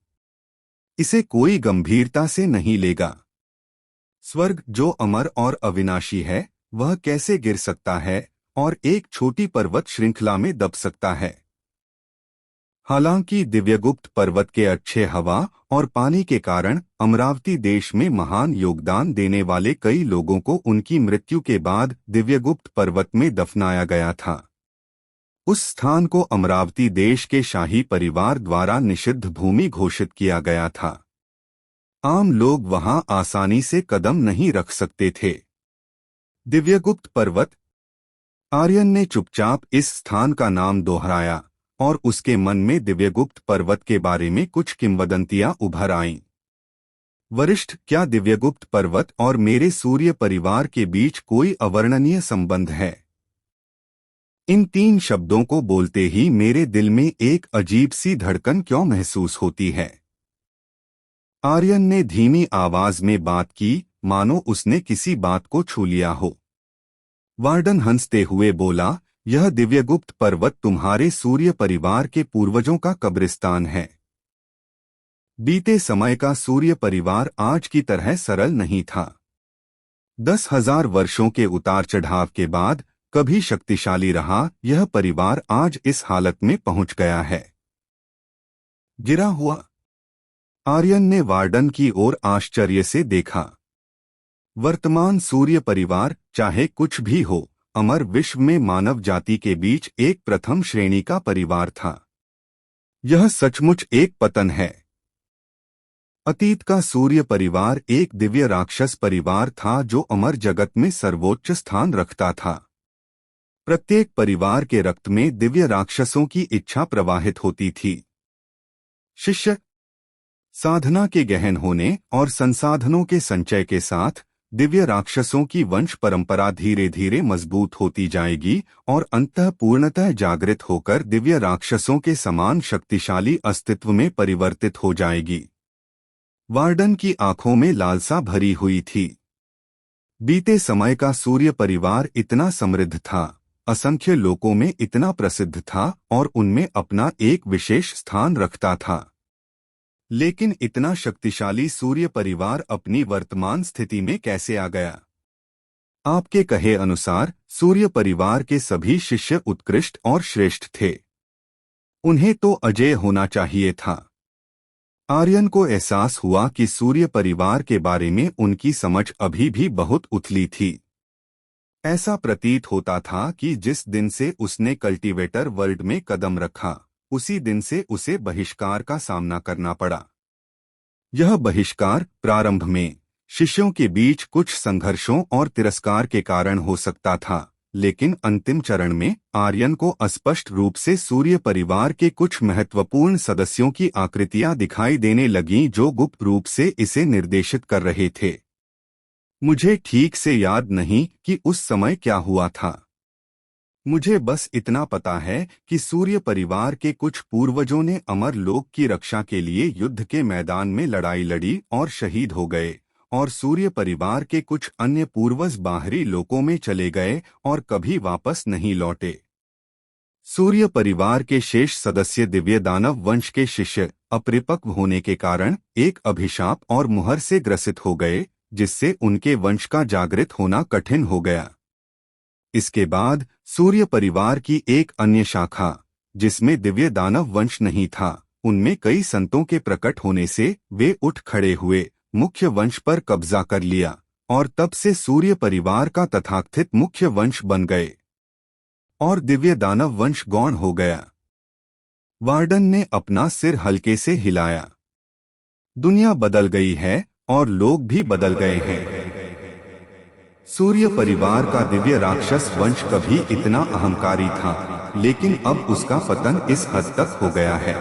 इसे कोई गंभीरता से नहीं लेगा। स्वर्ग जो अमर और अविनाशी है, वह कैसे गिर सकता है और एक छोटी पर्वत श्रृंखला में दब सकता है? हालांकि दिव्यगुप्त पर्वत के अच्छे हवा और पानी के कारण अमरावती देश में महान योगदान देने वाले कई लोगों को उनकी मृत्यु के बाद दिव्यगुप्त पर्वत में दफनाया गया था। उस स्थान को अमरावती देश के शाही परिवार द्वारा निषिद्ध भूमि घोषित किया गया था। आम लोग वहां आसानी से कदम नहीं रख सकते थे। दिव्यगुप्त पर्वत। आर्यन ने चुपचाप इस स्थान का नाम दोहराया और उसके मन में दिव्यगुप्त पर्वत के बारे में कुछ किंवदंतियां उभर आईं। वरिष्ठ, क्या दिव्यगुप्त पर्वत और मेरे सूर्य परिवार के बीच कोई अवर्णनीय संबंध है? इन 3 शब्दों को बोलते ही मेरे दिल में एक अजीब सी धड़कन क्यों महसूस होती है? आर्यन ने धीमी आवाज में बात की, मानो उसने किसी बात को छू लिया हो। वार्डन हंसते हुए बोला, यह दिव्यगुप्त पर्वत तुम्हारे सूर्य परिवार के पूर्वजों का कब्रिस्तान है। बीते समय का सूर्य परिवार आज की तरह सरल नहीं था। 10,000 वर्षों के उतार चढ़ाव के बाद कभी शक्तिशाली रहा यह परिवार आज इस हालत में पहुंच गया है। गिरा हुआ। आर्यन ने वार्डन की ओर आश्चर्य से देखा। वर्तमान सूर्य परिवार, चाहे कुछ भी हो, अमर विश्व में मानव जाति के बीच एक प्रथम श्रेणी का परिवार था। यह सचमुच एक पतन है। अतीत का सूर्य परिवार एक दिव्य राक्षस परिवार था जो अमर जगत में सर्वोच्च स्थान रखता था। प्रत्येक परिवार के रक्त में दिव्य राक्षसों की इच्छा प्रवाहित होती थी। शिष्य। साधना के गहन होने और संसाधनों के संचय के साथ दिव्य राक्षसों की वंश परंपरा धीरे धीरे मजबूत होती जाएगी और अंततः पूर्णतः जागृत होकर दिव्य राक्षसों के समान शक्तिशाली अस्तित्व में परिवर्तित हो जाएगी। वार्डन की आंखों में लालसा भरी हुई थी। बीते समय का सूर्य परिवार इतना समृद्ध था, असंख्य लोकों में इतना प्रसिद्ध था और उनमें अपना एक विशेष स्थान रखता था। लेकिन इतना शक्तिशाली सूर्य परिवार अपनी वर्तमान स्थिति में कैसे आ गया? आपके कहे अनुसार सूर्य परिवार के सभी शिष्य उत्कृष्ट और श्रेष्ठ थे। उन्हें तो अजेय होना चाहिए था। आर्यन को एहसास हुआ कि सूर्य परिवार के बारे में उनकी समझ अभी भी बहुत उथली थी। ऐसा प्रतीत होता था कि जिस दिन से उसने कल्टीवेटर वर्ल्ड में कदम रखा, उसी दिन से उसे बहिष्कार का सामना करना पड़ा। यह बहिष्कार प्रारंभ में शिष्यों के बीच कुछ संघर्षों और तिरस्कार के कारण हो सकता था, लेकिन अंतिम चरण में आर्यन को अस्पष्ट रूप से सूर्य परिवार के कुछ महत्वपूर्ण सदस्यों की आकृतियां दिखाई देने लगीं जो गुप्त रूप से इसे निर्देशित कर रहे थे। मुझे ठीक से याद नहीं कि उस समय क्या हुआ था। मुझे बस इतना पता है कि सूर्य परिवार के कुछ पूर्वजों ने अमर लोक की रक्षा के लिए युद्ध के मैदान में लड़ाई लड़ी और शहीद हो गए, और सूर्य परिवार के कुछ अन्य पूर्वज बाहरी लोकों में चले गए और कभी वापस नहीं लौटे। सूर्य परिवार के शेष सदस्य दिव्य दानव वंश के शिष्य अपरिपक्व होने के कारण एक अभिशाप और मुहर से ग्रसित हो गए, जिससे उनके वंश का जागृत होना कठिन हो गया। इसके बाद सूर्य परिवार की एक अन्य शाखा, जिसमें दिव्य दानव वंश नहीं था, उनमें कई संतों के प्रकट होने से वे उठ खड़े हुए, मुख्य वंश पर कब्जा कर लिया, और तब से सूर्य परिवार का तथाकथित मुख्य वंश बन गए और दिव्य दानव वंश गौण हो गया। वार्डन ने अपना सिर हल्के से हिलाया। दुनिया बदल गई है और लोग भी बदल गए हैं। सूर्य परिवार का दिव्य राक्षस वंश कभी इतना अहंकारी था, लेकिन अब उसका पतन इस हद तक हो गया है।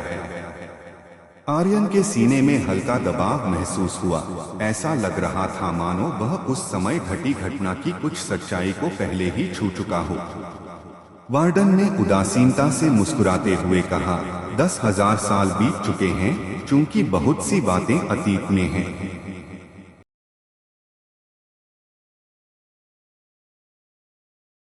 आर्यन के सीने में हल्का दबाव महसूस हुआ। ऐसा लग रहा था मानो वह उस समय घटी घटना की कुछ सच्चाई को पहले ही छू चुका हो। वार्डन ने उदासीनता से मुस्कुराते हुए कहा, 10,000 साल बीत चुके हैं, चूंकि बहुत सी बातें अतीत में हैं।